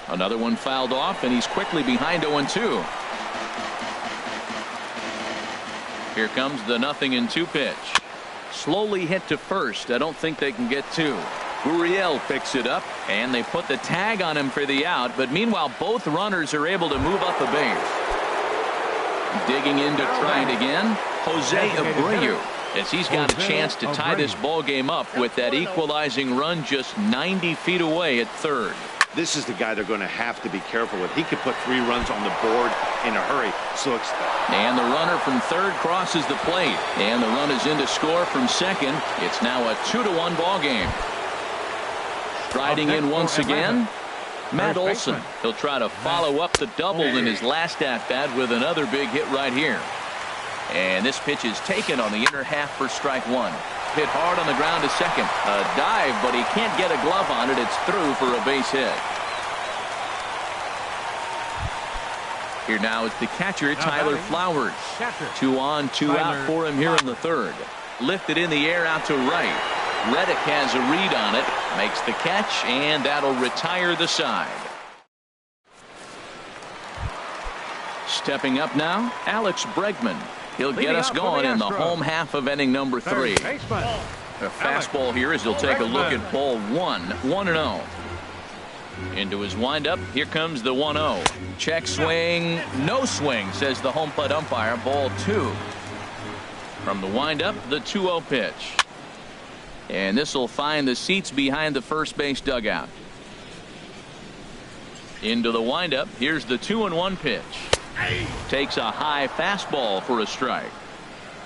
Another one fouled off, and he's quickly behind 0-2. Here comes the 0-2 pitch. Slowly hit to first. I don't think they can get 2. Gurriel picks it up, and they put the tag on him for the out, but meanwhile both runners are able to move up the base. Digging in to try it again, Jose Abreu, as he's got a chance to tie this ball game up with that equalizing run just 90 feet away at third. This is the guy they're going to have to be careful with. He could put 3 runs on the board in a hurry. And the runner from third crosses the plate, and the run is in to score from second. It's now a 2-1 ball game. Striding in once again, Matt Olson. He'll try to follow up the double in his last at-bat with another big hit right here. And this pitch is taken on the inner half for strike one. Hit hard on the ground to second. A dive, but he can't get a glove on it. It's through for a base hit. Here now is the catcher, Tyler Flowers. 2 on, 2 out for him here in the third. Lifted in the air out to right. Reddick has a read on it, makes the catch, and that'll retire the side. Stepping up now, Alex Bregman. He'll get us going in the home half of inning number 3. A fastball here as he'll take a look at ball 1, 1-0. Into his windup, here comes the 1-0. Check swing, no swing, says the home plate umpire. Ball 2. From the windup, the 2-0 pitch. And this will find the seats behind the first base dugout. Into the windup, here's the 2-1 pitch. Takes a high fastball for a strike.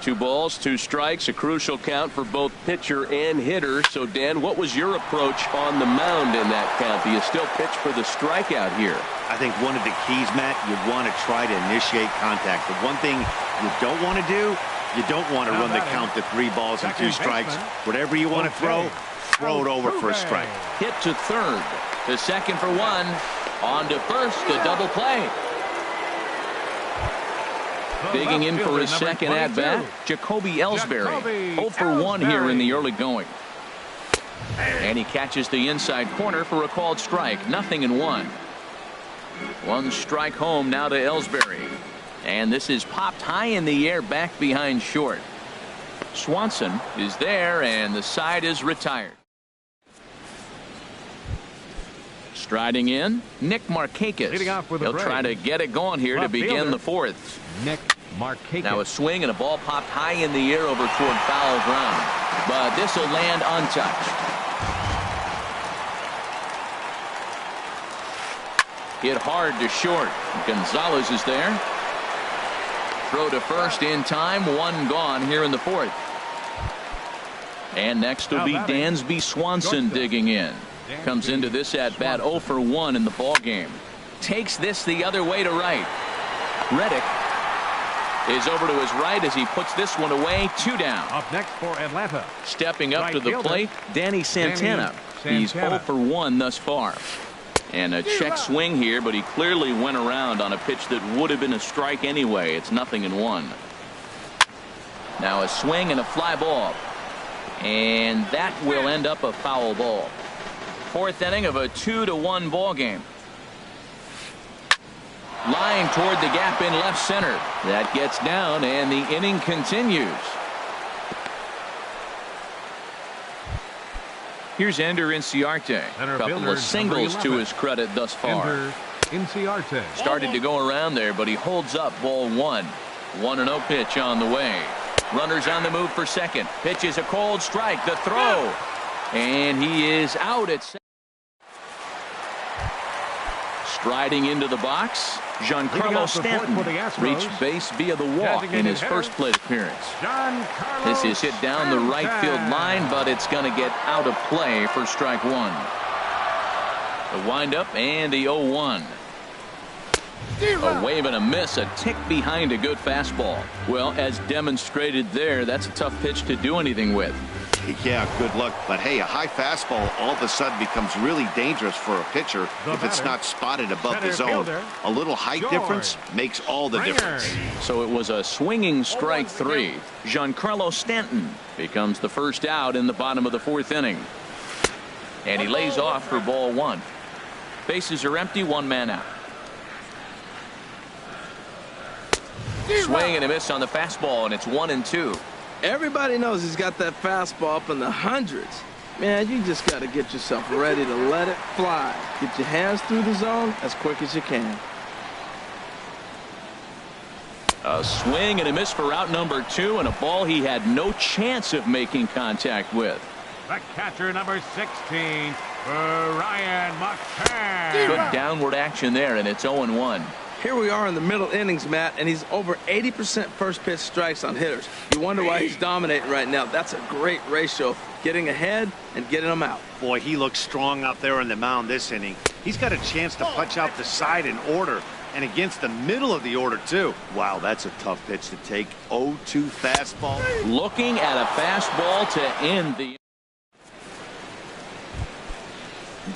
2 balls, 2 strikes, a crucial count for both pitcher and hitter. So, Dan, what was your approach on the mound in that count? Do you still pitch for the strikeout here? I think one of the keys, Matt, you want to try to initiate contact. The one thing you don't want to do, you don't want to run the count to 3 balls and 2 strikes. Whatever you want to throw it over for a strike. Hit to third, to second for 1, on to first, a double play. Digging in for his second at-bat, Jacoby Ellsbury. 0 for 1 here in the early going. And he catches the inside corner for a called strike. 0-1. 1 strike home now to Ellsbury. And this is popped high in the air back behind short. Swanson is there, and the side is retired. Striding in, Nick Markakis. He'll try to get it going here to begin the 4th. Nick Markakis. Now a swing and a ball popped high in the air over toward foul ground. But this will land untouched. Hit hard to short. Gonzalez is there. Throw to first in time. 1 gone here in the 4th. And next will be Dansby Swanson digging in. Comes into this at bat 0 for 1 in the ball game. Takes this the other way to right. Reddick is over to his right as he puts this one away. 2 down. Up next for Atlanta. Stepping up to the plate, Danny Santana. He's 0 for 1 thus far. And a check swing here, but he clearly went around on a pitch that would have been a strike anyway. It's 0-1. Now a swing and a fly ball. And that will end up a foul ball. 4th inning of a 2-1 ball game. Line toward the gap in left center. That gets down, and the inning continues. Here's Ender Inciarte. A couple of singles to his credit thus far. Started to go around there, but he holds up ball 1. 1-0 pitch on the way. Runners on the move for second. Pitch is a cold strike. The throw. And he is out at second. Striding into the box, Giancarlo Stanton reached base via the walk in his first plate appearance. This is hit down the right field line, but it's going to get out of play for strike 1. The windup and the 0-1. A wave and a miss, a tick behind a good fastball. Well, as demonstrated there, that's a tough pitch to do anything with. Yeah, good luck. But hey, a high fastball all of a sudden becomes really dangerous for a pitcher if it's not spotted above the zone. A little height difference makes all the difference. So it was a swinging strike 3. Giancarlo Stanton becomes the first out in the bottom of the 4th inning. And he lays off for ball 1. Bases are empty, 1 man out. Swing and a miss on the fastball, and it's 1-2. Everybody knows he's got that fastball up in the hundreds. Man, you just got to get yourself ready to let it fly. Get your hands through the zone as quick as you can. A swing and a miss for out number 2, and a ball he had no chance of making contact with. The catcher, number 16, Ryan McCann. Good downward action there, and it's 0-1. Here we are in the middle innings, Matt, and he's over 80% first pitch strikes on hitters. You wonder why he's dominating right now. That's a great ratio, getting ahead and getting them out. Boy, he looks strong out there on the mound this inning. He's got a chance to punch out the side in order, and against the middle of the order, too. Wow, that's a tough pitch to take. 0-2 fastball. Looking at a fastball to end the.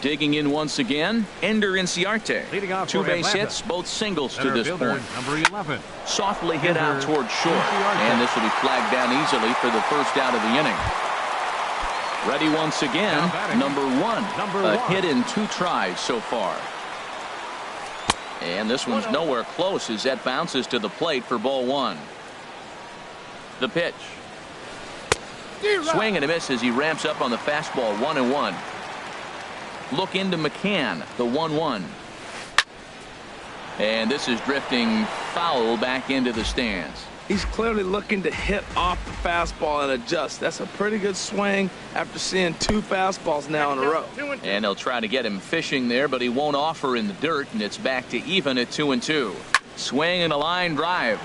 Digging in once again, Ender Inciarte. Leading off 2 for base Atlanta. hits, both singles to Center this fielder, point. number 11. Softly hit out Ender toward short, Inciarte. and this will be flagged down easily for the first out of the inning. Ready once again, Now batting, number 1. A 1. hit in 2 tries so far. And this one's nowhere close as that bounces to the plate for ball 1. The pitch. Swing and a miss as he ramps up on the fastball. 1-1. Look into McCann, the 1-1. And this is drifting foul back into the stands. He's clearly looking to hit off the fastball and adjust. That's a pretty good swing after seeing 2 fastballs now in a row. And they'll try to get him fishing there, but he won't offer in the dirt, and it's back to even at 2-2. Swing and a line drive.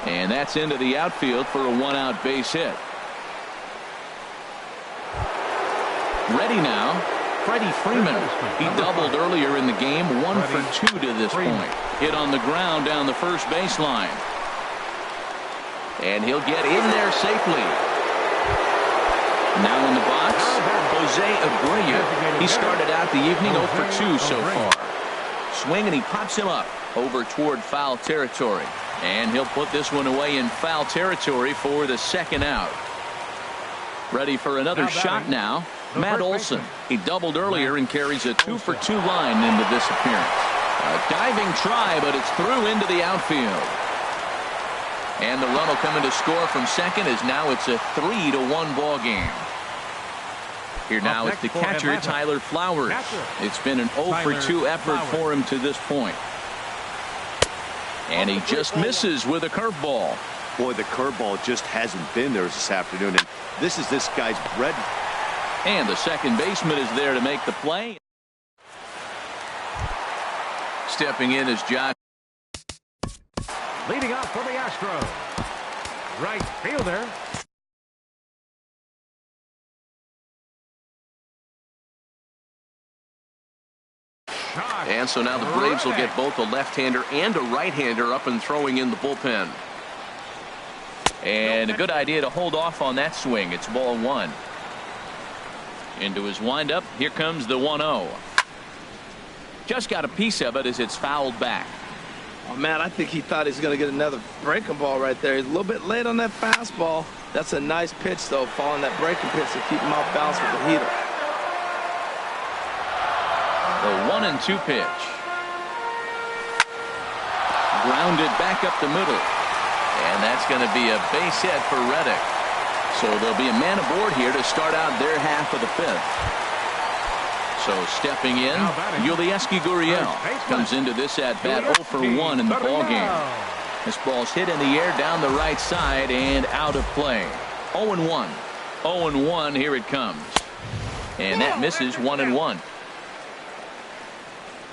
And that's into the outfield for a 1-out base hit. Ready now, Freddie Freeman. He doubled earlier in the game, 1 for 2 to this point. Hit on the ground down the first baseline. And he'll get in there safely. Now in the box, Jose Abreu. He started out the evening 0 for 2 so far. Swing and he pops him up over toward foul territory. And he'll put this one away in foul territory for the 2nd out. Ready for another shot now. Matt Olson. He doubled earlier and carries a 2 for 2 line into this appearance. A diving try, but it's through into the outfield. And the run will come in to score from second as now it's a 3-1 ball game. Here now is the catcher, Tyler Flowers. It's been an 0 for 2 effort for him to this point. And he just misses with a curveball. Boy, the curveball just hasn't been there this afternoon, and this is this guy's bread. And the second baseman is there to make the play. Stepping in is Josh. Leading off for the Astros, right fielder. And so now the Braves will get both a left-hander and a right-hander up and throwing in the bullpen. And a good idea to hold off on that swing. It's ball 1. Into his windup. Here comes the 1-0. Just got a piece of it as it's fouled back. Oh, man, I think he thought he was going to get another breaking ball right there. He's a little bit late on that fastball. That's a nice pitch, though, following that breaking pitch to keep him off balance with the heater. The 1-2 pitch. Grounded back up the middle. And that's going to be a base hit for Reddick. So there'll be a man aboard here to start out their half of the 5th. So stepping in, Yulieski Gurriel comes into this at-bat 0 for 1 in the ballgame. This ball's hit in the air down the right side and out of play. 0-1. 0-1, here it comes. And that misses 1-1.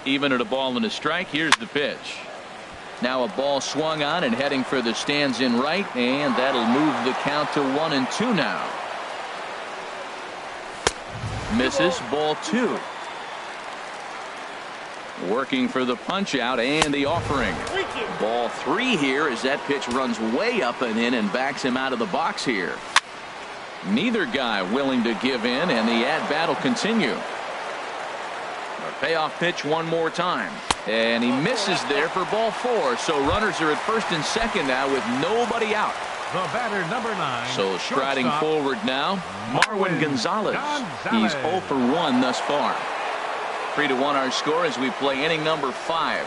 Even at a ball and a strike, here's the pitch. Now a ball swung on and heading for the stands in right, and that'll move the count to 1-2 now. Misses, ball 2. Working for the punch out and the offering. Ball 3 here as that pitch runs way up and in and backs him out of the box here. Neither guy willing to give in, and the at-bat will continue. A payoff pitch one more time. And he misses there for ball 4. So runners are at first and second now with nobody out. The batter, number 9. So striding forward now, Marwin Gonzalez. He's 0 for 1 thus far. 3-1 our score as we play inning number 5.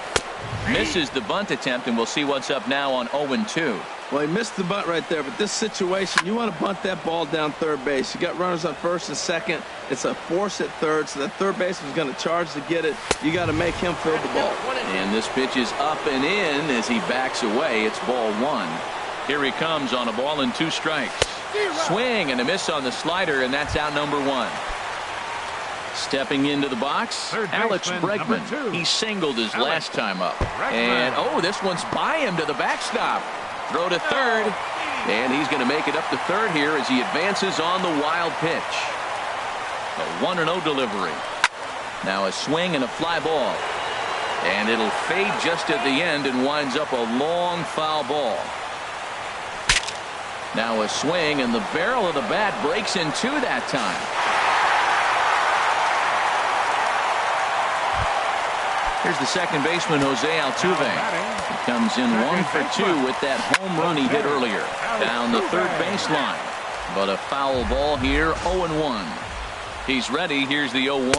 Misses the bunt attempt, and we'll see what's up now on 0-2. Well, he missed the bunt right there, but this situation, you want to bunt that ball down third base. You got runners on first and second. It's a force at third, so that third baseman's going to charge to get it. You got to make him field the ball. And this pitch is up and in as he backs away. It's ball one. Here he comes on a ball and 2 strikes. Swing and a miss on the slider, and that's out number 1. Stepping into the box, Alex Bregman. He singled his last time up. And, oh, this one's by him to the backstop. Throw to third, and he's going to make it up to third here as he advances on the wild pitch. A 1-0 delivery. Now a swing and a fly ball. And it'll fade just at the end and winds up a long foul ball. Now a swing, and the barrel of the bat breaks in 2 that time. Here's the second baseman, Jose Altuve. He comes in 1 for 2 with that home run he hit earlier. Down the third baseline. But a foul ball here, 0-1. He's ready. Here's the 0-1.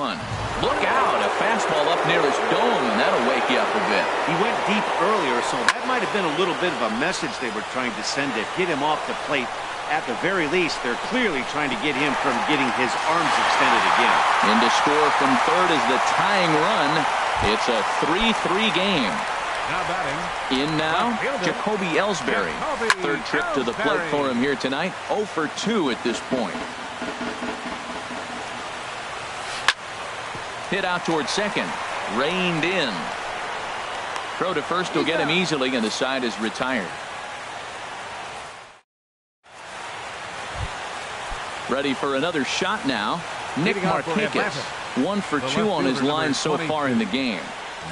Look out. A fastball up near his dome, and that'll wake you up a bit. He went deep earlier, so that might have been a little bit of a message they were trying to send to get him off the plate. At the very least, they're clearly trying to get him from getting his arms extended again. In to score from third is the tying run. It's a 3-3 game. Now batting. In now, Jacoby Ellsbury. Third trip to the plate for him here tonight. 0 for 2 at this point. Hit out towards second. Reined in. Throw to first will get him easily, and the side is retired. Ready for another shot now. Nick Markakis. 1 for 2 on his line so far in the game.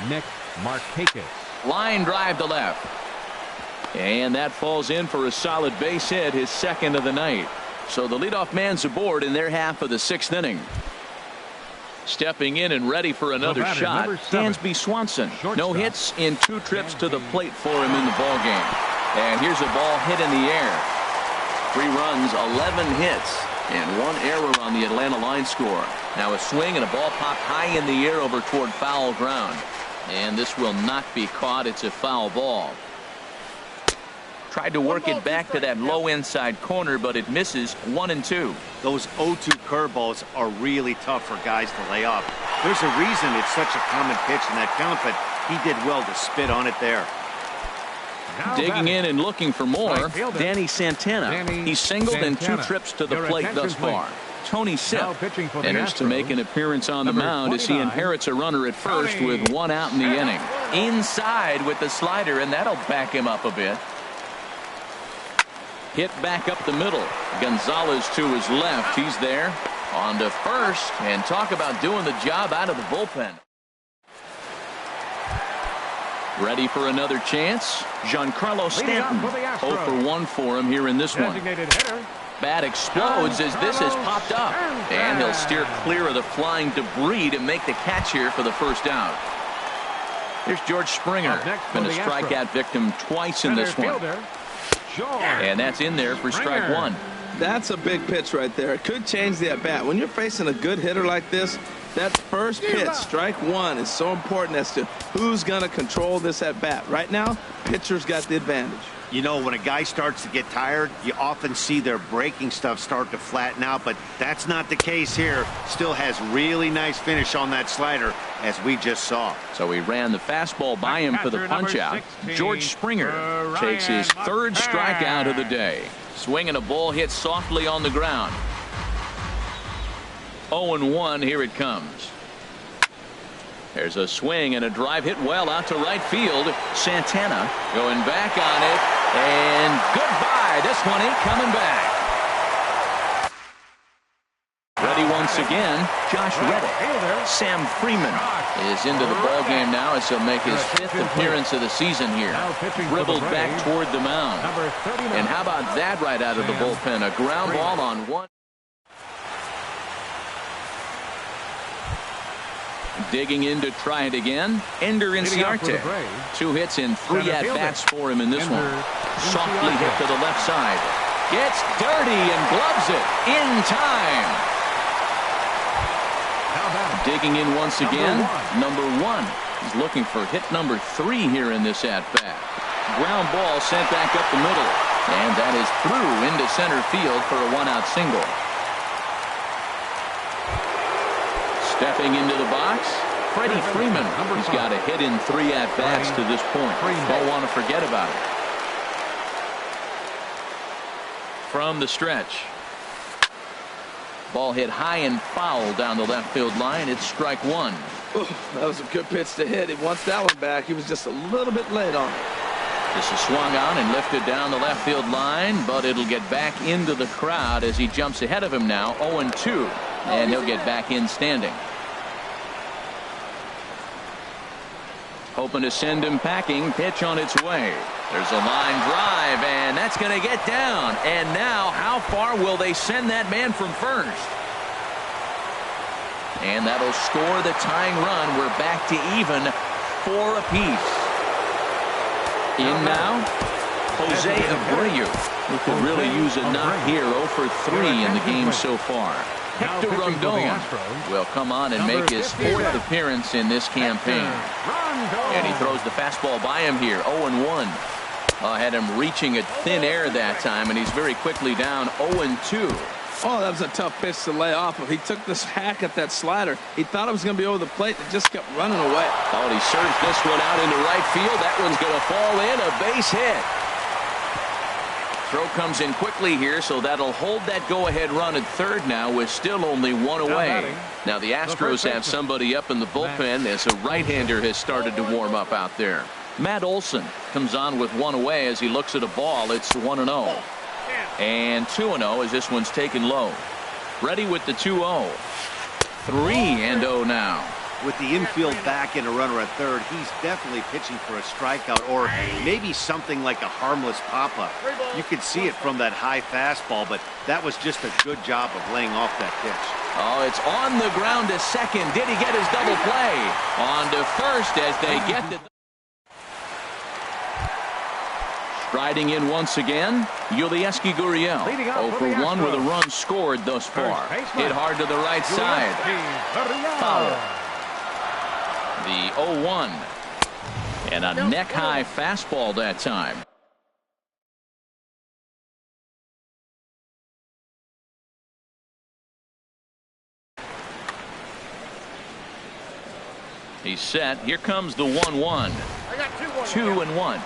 Nick Markakis. Line drive to left. And that falls in for a solid base hit, his second of the night. So the leadoff man's aboard in their half of the 6th inning. Stepping in and ready for another shot, Dansby Swanson. No hits in 2 trips to the plate for him in the ballgame. And here's a ball hit in the air. 3 runs, 11 hits, and 1 error on the Atlanta line score. Now a swing and a ball popped high in the air over toward foul ground. And this will not be caught. It's a foul ball. Tried to work it back to that low inside corner, but it misses. 1-2. Those 0-2 curveballs are really tough for guys to lay off. There's a reason it's such a common pitch in that count, but he did well to spit on it there. Digging in and looking for more, Danny Santana. He's singled in 2 trips to the plate thus far. Tony Sipp enters to make an appearance on the mound as he inherits a runner at first with 1 out in the inning. Inside with the slider, and that'll back him up a bit. Hit back up the middle. Gonzalez to his left. He's there. On to first, and talk about doing the job out of the bullpen. Ready for another chance. Giancarlo Stanton. 0 for 1 for him here in this one. Bat explodes as this has popped up. And he'll steer clear of the flying debris to make the catch here for the first out. Here's George Springer. Been a strikeout victim twice in this one. And that's in there for strike 1. That's a big pitch right there. It could change the at-bat. When you're facing a good hitter like this, that first pitch, strike 1, is so important as to who's going to control this at-bat. Right now, pitcher's got the advantage. You know, when a guy starts to get tired, you often see their breaking stuff start to flatten out, but that's not the case here. Still has really nice finish on that slider, as we just saw. So he ran the fastball by him for the punch-out. George Springer takes his 3rd strikeout of the day. Swinging a ball hit softly on the ground. 0-1, here it comes. There's a swing and a drive hit well out to right field. Santana going back on it, and goodbye. This one ain't coming back. Ready once again, Josh Reddick. Sam Freeman is into the ball game now as he'll make his 5th appearance of the season here. Dribbled back toward the mound. And how about that right out of the bullpen? A ground ball on 1. Digging in to try it again, Ender Inciarte. 2 hits and 3 at-bats for him in this one. Softly hit to the left side. Gets dirty and gloves it in time. Digging in once again, number 1. He's looking for hit number 3 here in this at-bat. Ground ball sent back up the middle. And that is through into center field for a one-out single. Stepping into the box, Freddie Freeman. He's got a hit in 3 at-bats to this point. Don't want to forget about it. From the stretch. Ball hit high and foul down the left field line. It's strike one. Ooh, that was a good pitch to hit. He wants that one back. He was just a little bit late on it. This is swung on and lifted down the left field line, but it'll get back into the crowd as he jumps ahead of him now, 0-2, and he'll get back in standing. Hoping to send him packing. Pitch on its way. There's a line drive, and that's going to get down. And now, how far will they send that man from first? And that'll score the tying run. We're back to even, 4 apiece. In now, Jose Abreu. He could really use a knock here. 0 for 3 in the game so far. Hector Rondon will come on and make his 4th appearance in this campaign. And he throws the fastball by him here. 0-1. Had him reaching at thin air that time, and he's very quickly down 0-2. Oh, that was a tough pitch to lay off of. He took this hack at that slider. He thought it was going to be over the plate. It just kept running away. Oh, and he serves this one out into right field. That one's going to fall in. A base hit. Throw comes in quickly here, so that'll hold that go-ahead run at third now with still only 1 away. Now the Astros have somebody up in the bullpen as a right-hander has started to warm up out there. Matt Olson comes on with 1 away as he looks at a ball. It's 1-0. And 2-0 as this one's taken low. Ready with the 2-0. 3-0 now. With the infield back and a runner at third, he's definitely pitching for a strikeout or maybe something like a harmless pop-up. You could see it from that high fastball, but that was just a good job of laying off that pitch. Oh, it's on the ground to second. Did he get his double play? On to first as they get the... Striding in once again, Yulieski Gurriel. 0 for 1 with a run scored thus far. Hit hard to the right side. Foul. The 0-1. And a neck-high fastball that time. He's set. Here comes the 1-1. 2-1.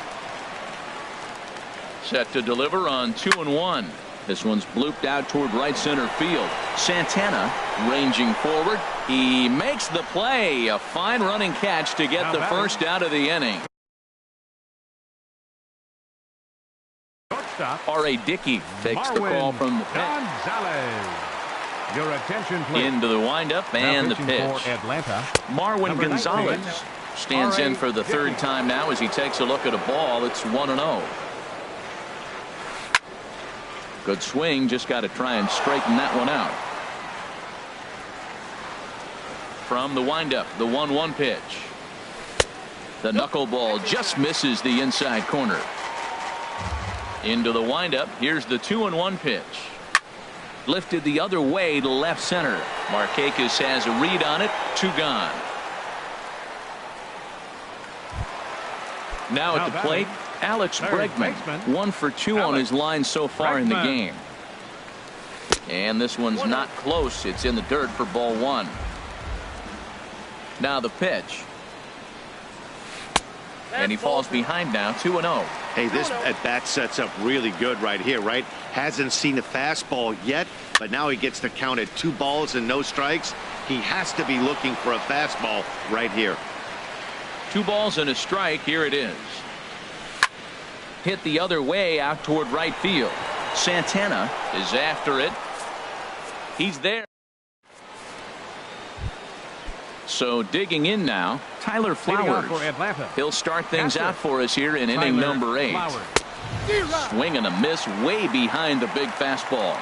Set to deliver on 2-1. This one's blooped out toward right center field. Santana ranging forward. He makes the play. A fine running catch to get the first out of the inning. R.A. Dickey takes the call from the pitch. Your attention, please. Into the windup and the pitch. Marwin Gonzalez stands in for the 3rd time now as he takes a look at a ball. It's 1-0. Good swing, just got to try and straighten that one out. From the windup, the 1-1 pitch. The knuckleball just misses the inside corner. Into the windup, here's the 2-1 pitch. Lifted the other way to left center. Markakis has a read on it. 2 gone. Now at the plate, Alex Bregman. 1 for 2 on his line so far in the game. And this one's not close. It's in the dirt for ball 1. Now the pitch. And he falls behind now, 2-0. Hey, this at-bat sets up really good right here, right? Hasn't seen a fastball yet, but now he gets to count at 2 balls and no strikes. He has to be looking for a fastball right here. 2 balls and a strike. Here it is. Hit the other way out toward right field. Santana is after it. He's there. So digging in now, Tyler Flowers. He'll start things out for us here in inning number 8. Swing and a miss way behind the big fastball.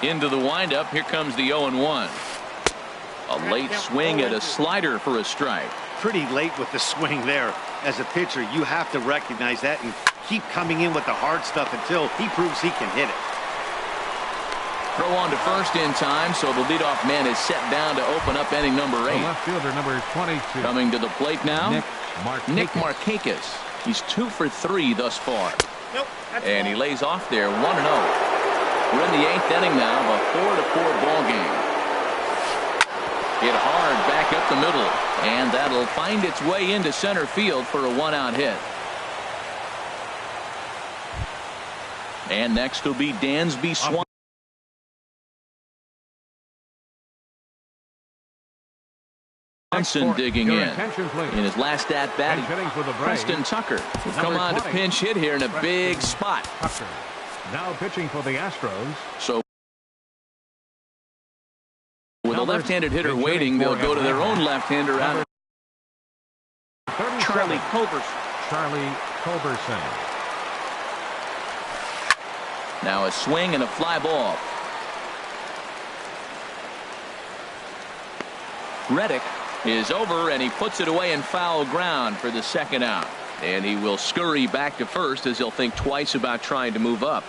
Into the windup. Here comes the 0-1. A late swing at a slider for a strike. Pretty late with the swing there. As a pitcher, you have to recognize that and keep coming in with the hard stuff until he proves he can hit it. Throw on to first in time, so the leadoff man is set down to open up inning number 8. Left fielder number 22. Coming to the plate now, Nick Markakis. He's 2 for 3 thus far. Nope. And he lays off there 1-0. We're in the 8th inning now of a 4-4 ball game. Hit hard back up the middle, and that'll find its way into center field for a 1-out hit. And next will be Dansby Swanson digging in his last at bat. Preston Tucker will come on to pinch hit here in a big spot. Now pitching for the Astros. So with a left-handed hitter waiting, they'll go to their own left-hander out. Charlie Culberson. Now a swing and a fly ball. Reddick is over, and he puts it away in foul ground for the 2nd out. And he will scurry back to first as he'll think twice about trying to move up.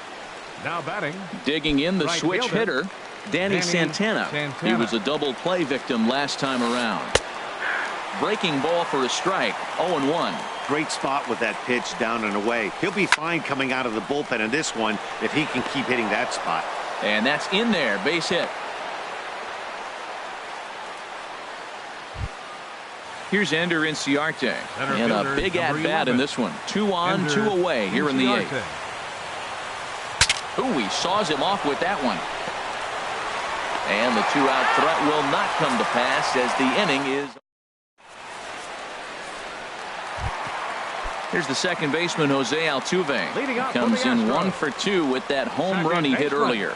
Now batting. Digging in the right switch fielder, hitter, Danny Santana. He was a double play victim last time around. Breaking ball for a strike. 0-1. Great spot with that pitch down and away. He'll be fine coming out of the bullpen in this one if he can keep hitting that spot. And that's in there. Base hit. Here's Ender Inciarte. And a big at-bat in this one. 2 on, 2 away here in the 8th. Ooh, he saws him off with that one. And the 2-out threat will not come to pass as the inning is. Here's the second baseman, Jose Altuve. Comes in 1 for 2 with that home run he hit earlier.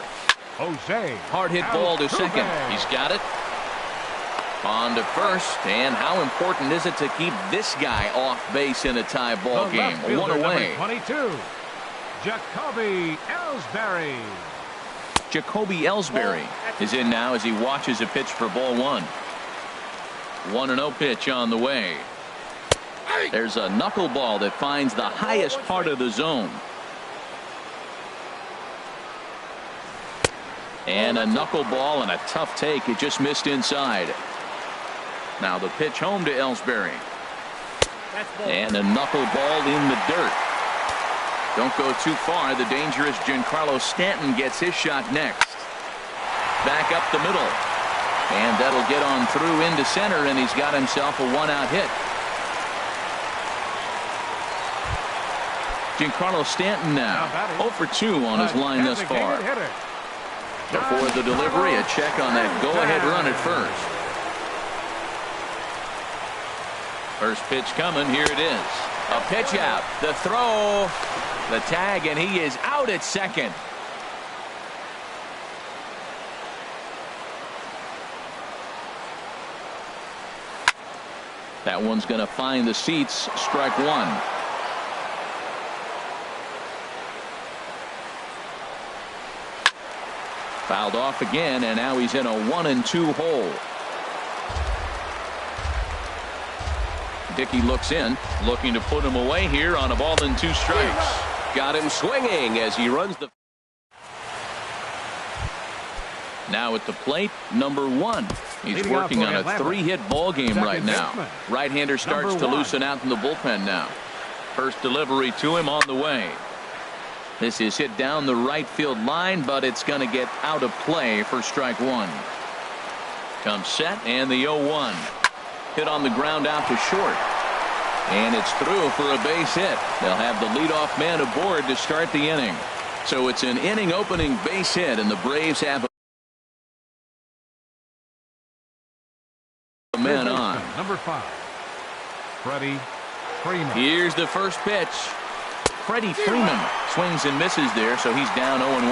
Hard hit ball to second. He's got it. On to first, and how important is it to keep this guy off base in a tie ball game? 1 away. 22, Jacoby Ellsbury. Jacoby Ellsbury is in now as he watches a pitch for ball 1. 1-0 pitch on the way. There's a knuckleball that finds the highest part of the zone. And a knuckleball and a tough take. It just missed inside. Now the pitch home to Ellsbury. And a knuckleball in the dirt. Don't go too far. The dangerous Giancarlo Stanton gets his shot next. Back up the middle. And that'll get on through into center, and he's got himself a 1-out hit. Giancarlo Stanton now 0 for 2 on his line thus far. Before the delivery, a check on that go-ahead run at first. First pitch coming. Here it is. A pitch out. The throw. The tag, and he is out at second. That one's going to find the seats. Strike 1. Fouled off again, and now he's in a 1-2 hole. Dickey looks in, looking to put him away here on a ball and 2 strikes. Got him swinging as he runs the. Now at the plate, number 1. He's working on a 3-hit ball game right now. Right-hander starts to loosen out in the bullpen now. First delivery to him on the way. This is hit down the right field line, but it's going to get out of play for strike 1. Comes set, and the 0-1. Hit on the ground out to short. And it's through for a base hit. They'll have the leadoff man aboard to start the inning. So it's an inning opening base hit, and the Braves have a man on. Number 5, Freddie Freeman. Here's the first pitch. Freddie Freeman swings and misses there, so he's down 0-1.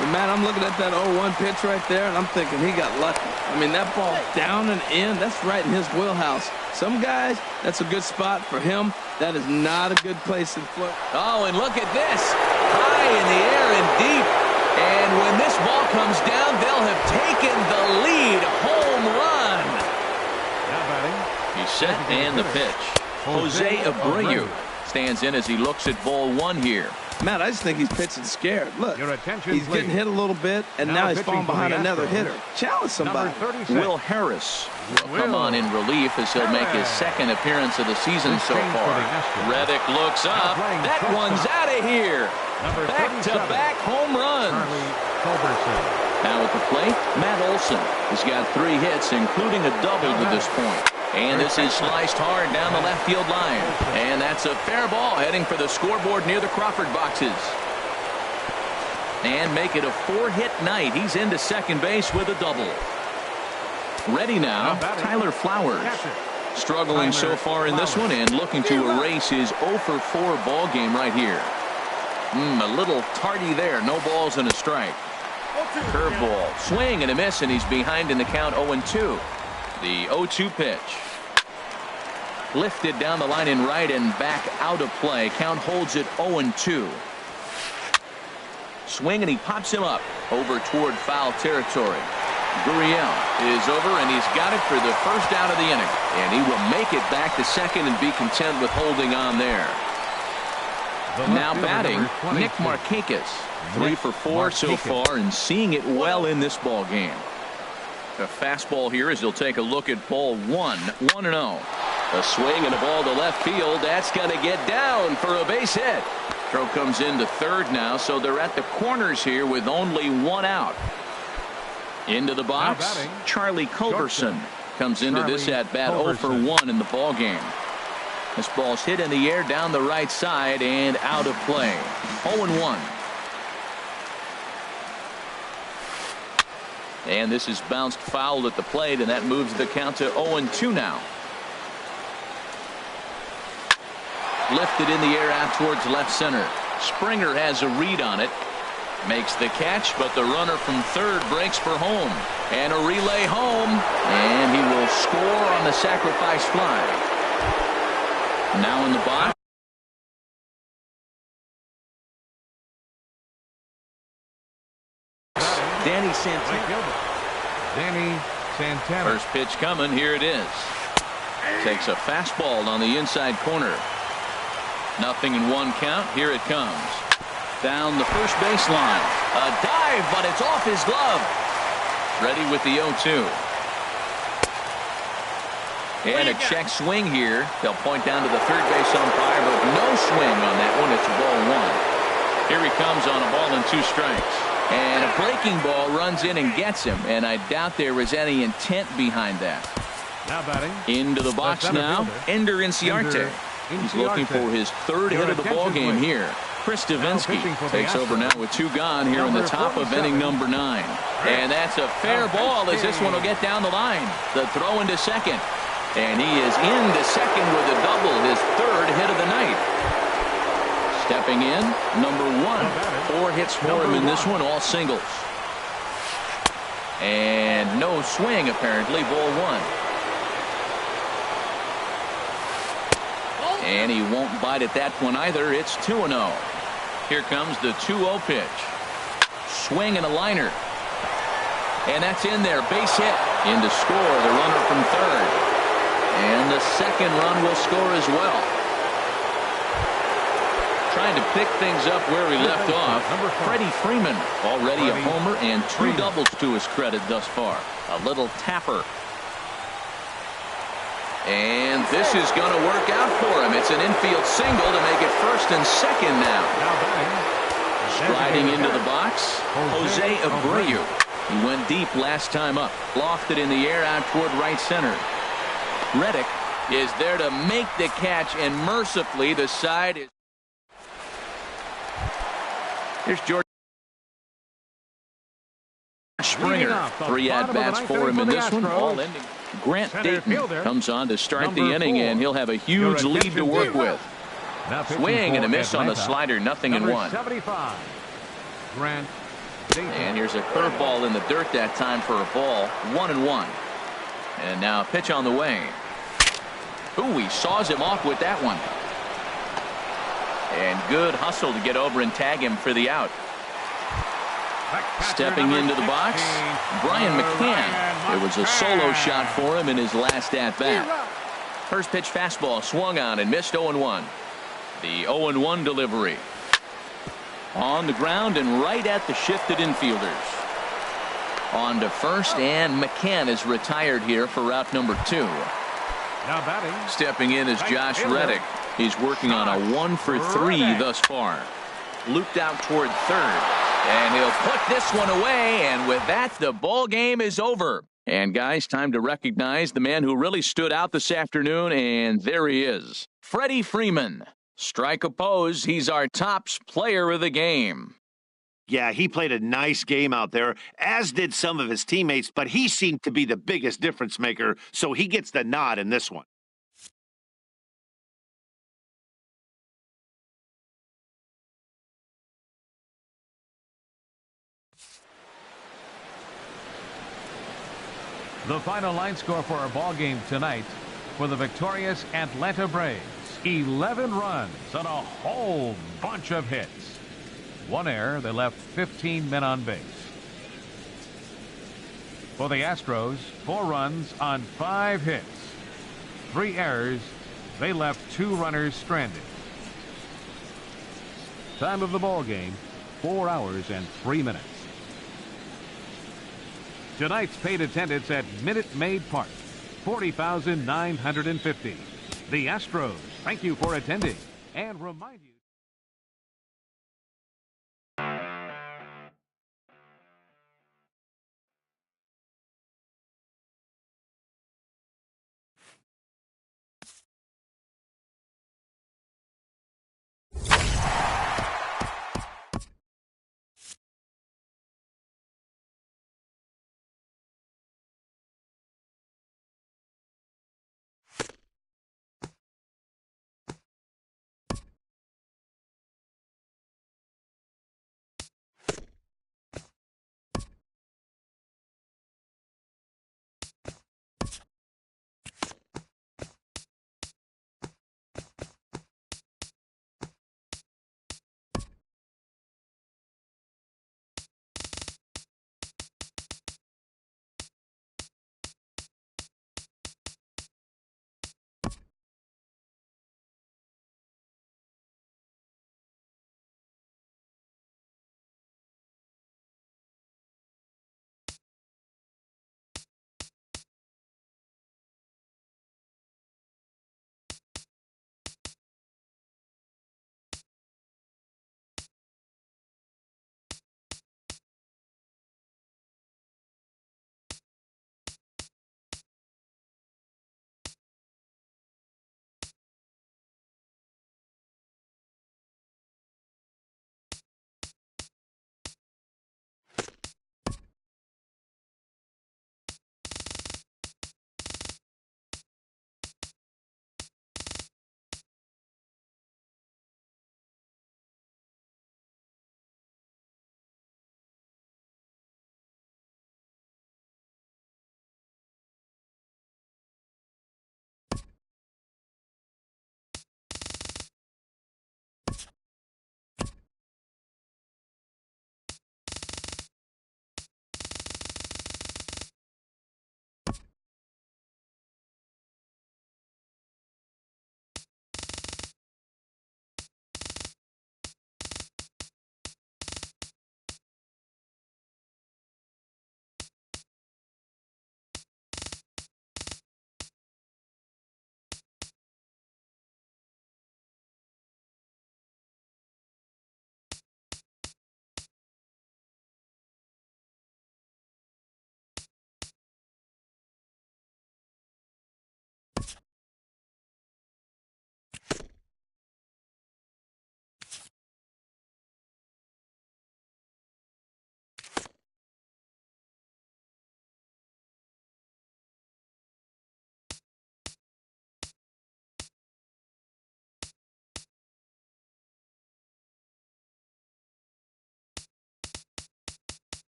But man, I'm looking at that 0-1 pitch right there, and I'm thinking he got lucky. I mean, that ball down and in, that's right in his wheelhouse. Some guys, that's a good spot. For him, that is not a good place to flip. Oh, and look at this. High in the air and deep. And when this ball comes down, they'll have taken the lead. Home run. Now batting. He's set, and the pitch. Jose Abreu Stands in as he looks at ball one here. Matt, I just think he's pitching scared. Look, Your attention, he's please. getting hit a little bit, and now he's falling behind another hitter. Challenge somebody. Will Harris will come on in relief as he'll make his second appearance of the season so far. Reddick looks up. That one's out of here. Back-to-back home runs. Now at the plate, Matt Olson has got 3 hits, including a double to this point. And this is sliced hard down the left field line. And that's a fair ball heading for the scoreboard near the Crawford boxes. And make it a 4-hit night. He's into second base with a double. Ready now, Tyler Flowers. Struggling so far in this one and looking to erase his 0 for 4 ball game right here. A little tardy there. No balls and a strike. Curveball, swing and a miss, and he's behind in the count 0-2. The 0-2 pitch. Lifted down the line in right and back out of play. Count holds it 0-2. Swing and he pops him up over toward foul territory. Gurriel is over and he's got it for the first out of the inning. And he will make it back to second and be content with holding on there. Now batting, Nick Markakis. 3 for 4 so far and seeing it well in this ball game. A fastball here as he'll take a look at ball 1-0. A swing and a ball to left field. That's going to get down for a base hit. Throw comes into third now, so they're at the corners here with only 1 out. Into the box, Charlie Culberson comes into this at bat 0 for 1 in the ball game. This ball's hit in the air down the right side and out of play. 0-1. And this is bounced foul at the plate, and that moves the count to 0-2 now. Lifted in the air out towards left center. Springer has a read on it. Makes the catch, but the runner from third breaks for home. And a relay home, and he will score on the sacrifice fly. Now in the box. Danny Santana. First pitch coming. Here it is. Takes a fastball on the inside corner. 0-1 count. Here it comes. Down the first baseline. A dive, but it's off his glove. Ready with the 0-2. And a check swing here. They'll point down to the third base umpire, but no swing on that one. It's ball 1. Here he comes on a ball and 2 strikes. And a breaking ball runs in and gets him, and I doubt there was any intent behind that. Now batting. Into the box now, Ender Inciarte. He's looking for his 3rd hit of the ball game here. Chris Davinsky takes over now with 2 gone here in the top of inning number 9. And that's a fair ball as this one will get down the line. The throw into second. And he is into second with a double, his 3rd hit of the night. Stepping in, number 1. 4 hits for him in this one, all singles. And no swing, apparently, ball 1. And he won't bite at that one either. It's 2-0. Here comes the 2-0 pitch. Swing and a liner. And that's in there. Base hit. In to score, the runner from third. And the second run will score as well. Trying to pick things up where he left off. Freddie Freeman, already a homer and 2 doubles to his credit thus far. A little tapper. And this is going to work out for him. It's an infield single to make it first and second now. Striding into the box, Jose Abreu. He went deep last time up. Lofted in the air out toward right center. Reddick is there to make the catch, and mercifully the side is. Here's George Springer. 3 at-bats for him in this one, all ending. Grant Dayton comes on to start the inning, and he'll have a huge lead to work with. Swing and a miss on the slider, 0-1. Grant Dayton. And here's a curveball in the dirt that time for a ball, 1-1. And now a pitch on the way. Ooh, he saws him off with that one. And good hustle to get over and tag him for the out. Stepping into the box, Brian McCann. It was a solo shot for him in his last at-bat. First pitch fastball swung on and missed 0-1. The 0-1 delivery. On the ground and right at the shifted infielders. On to first, and McCann is retired here for route number 2. Now batting. Stepping in is Josh Reddick. He's working on a 1-for-3 thus far. Looped out toward third. And he'll put this one away, and with that, the ball game is over. And guys, time to recognize the man who really stood out this afternoon, and there he is. Freddie Freeman. Strike oppose, he's our tops player of the game. Yeah, he played a nice game out there, as did some of his teammates, but he seemed to be the biggest difference maker, so he gets the nod in this one. The final line score for our ball game tonight for the victorious Atlanta Braves. 11 runs and a whole bunch of hits. 1 error, they left 15 men on base. For the Astros, 4 runs on 5 hits. 3 errors, they left 2 runners stranded. Time of the ball game, 4 hours and 3 minutes. Tonight's paid attendance at Minute Maid Park, 40,950. The Astros thank you for attending and remind you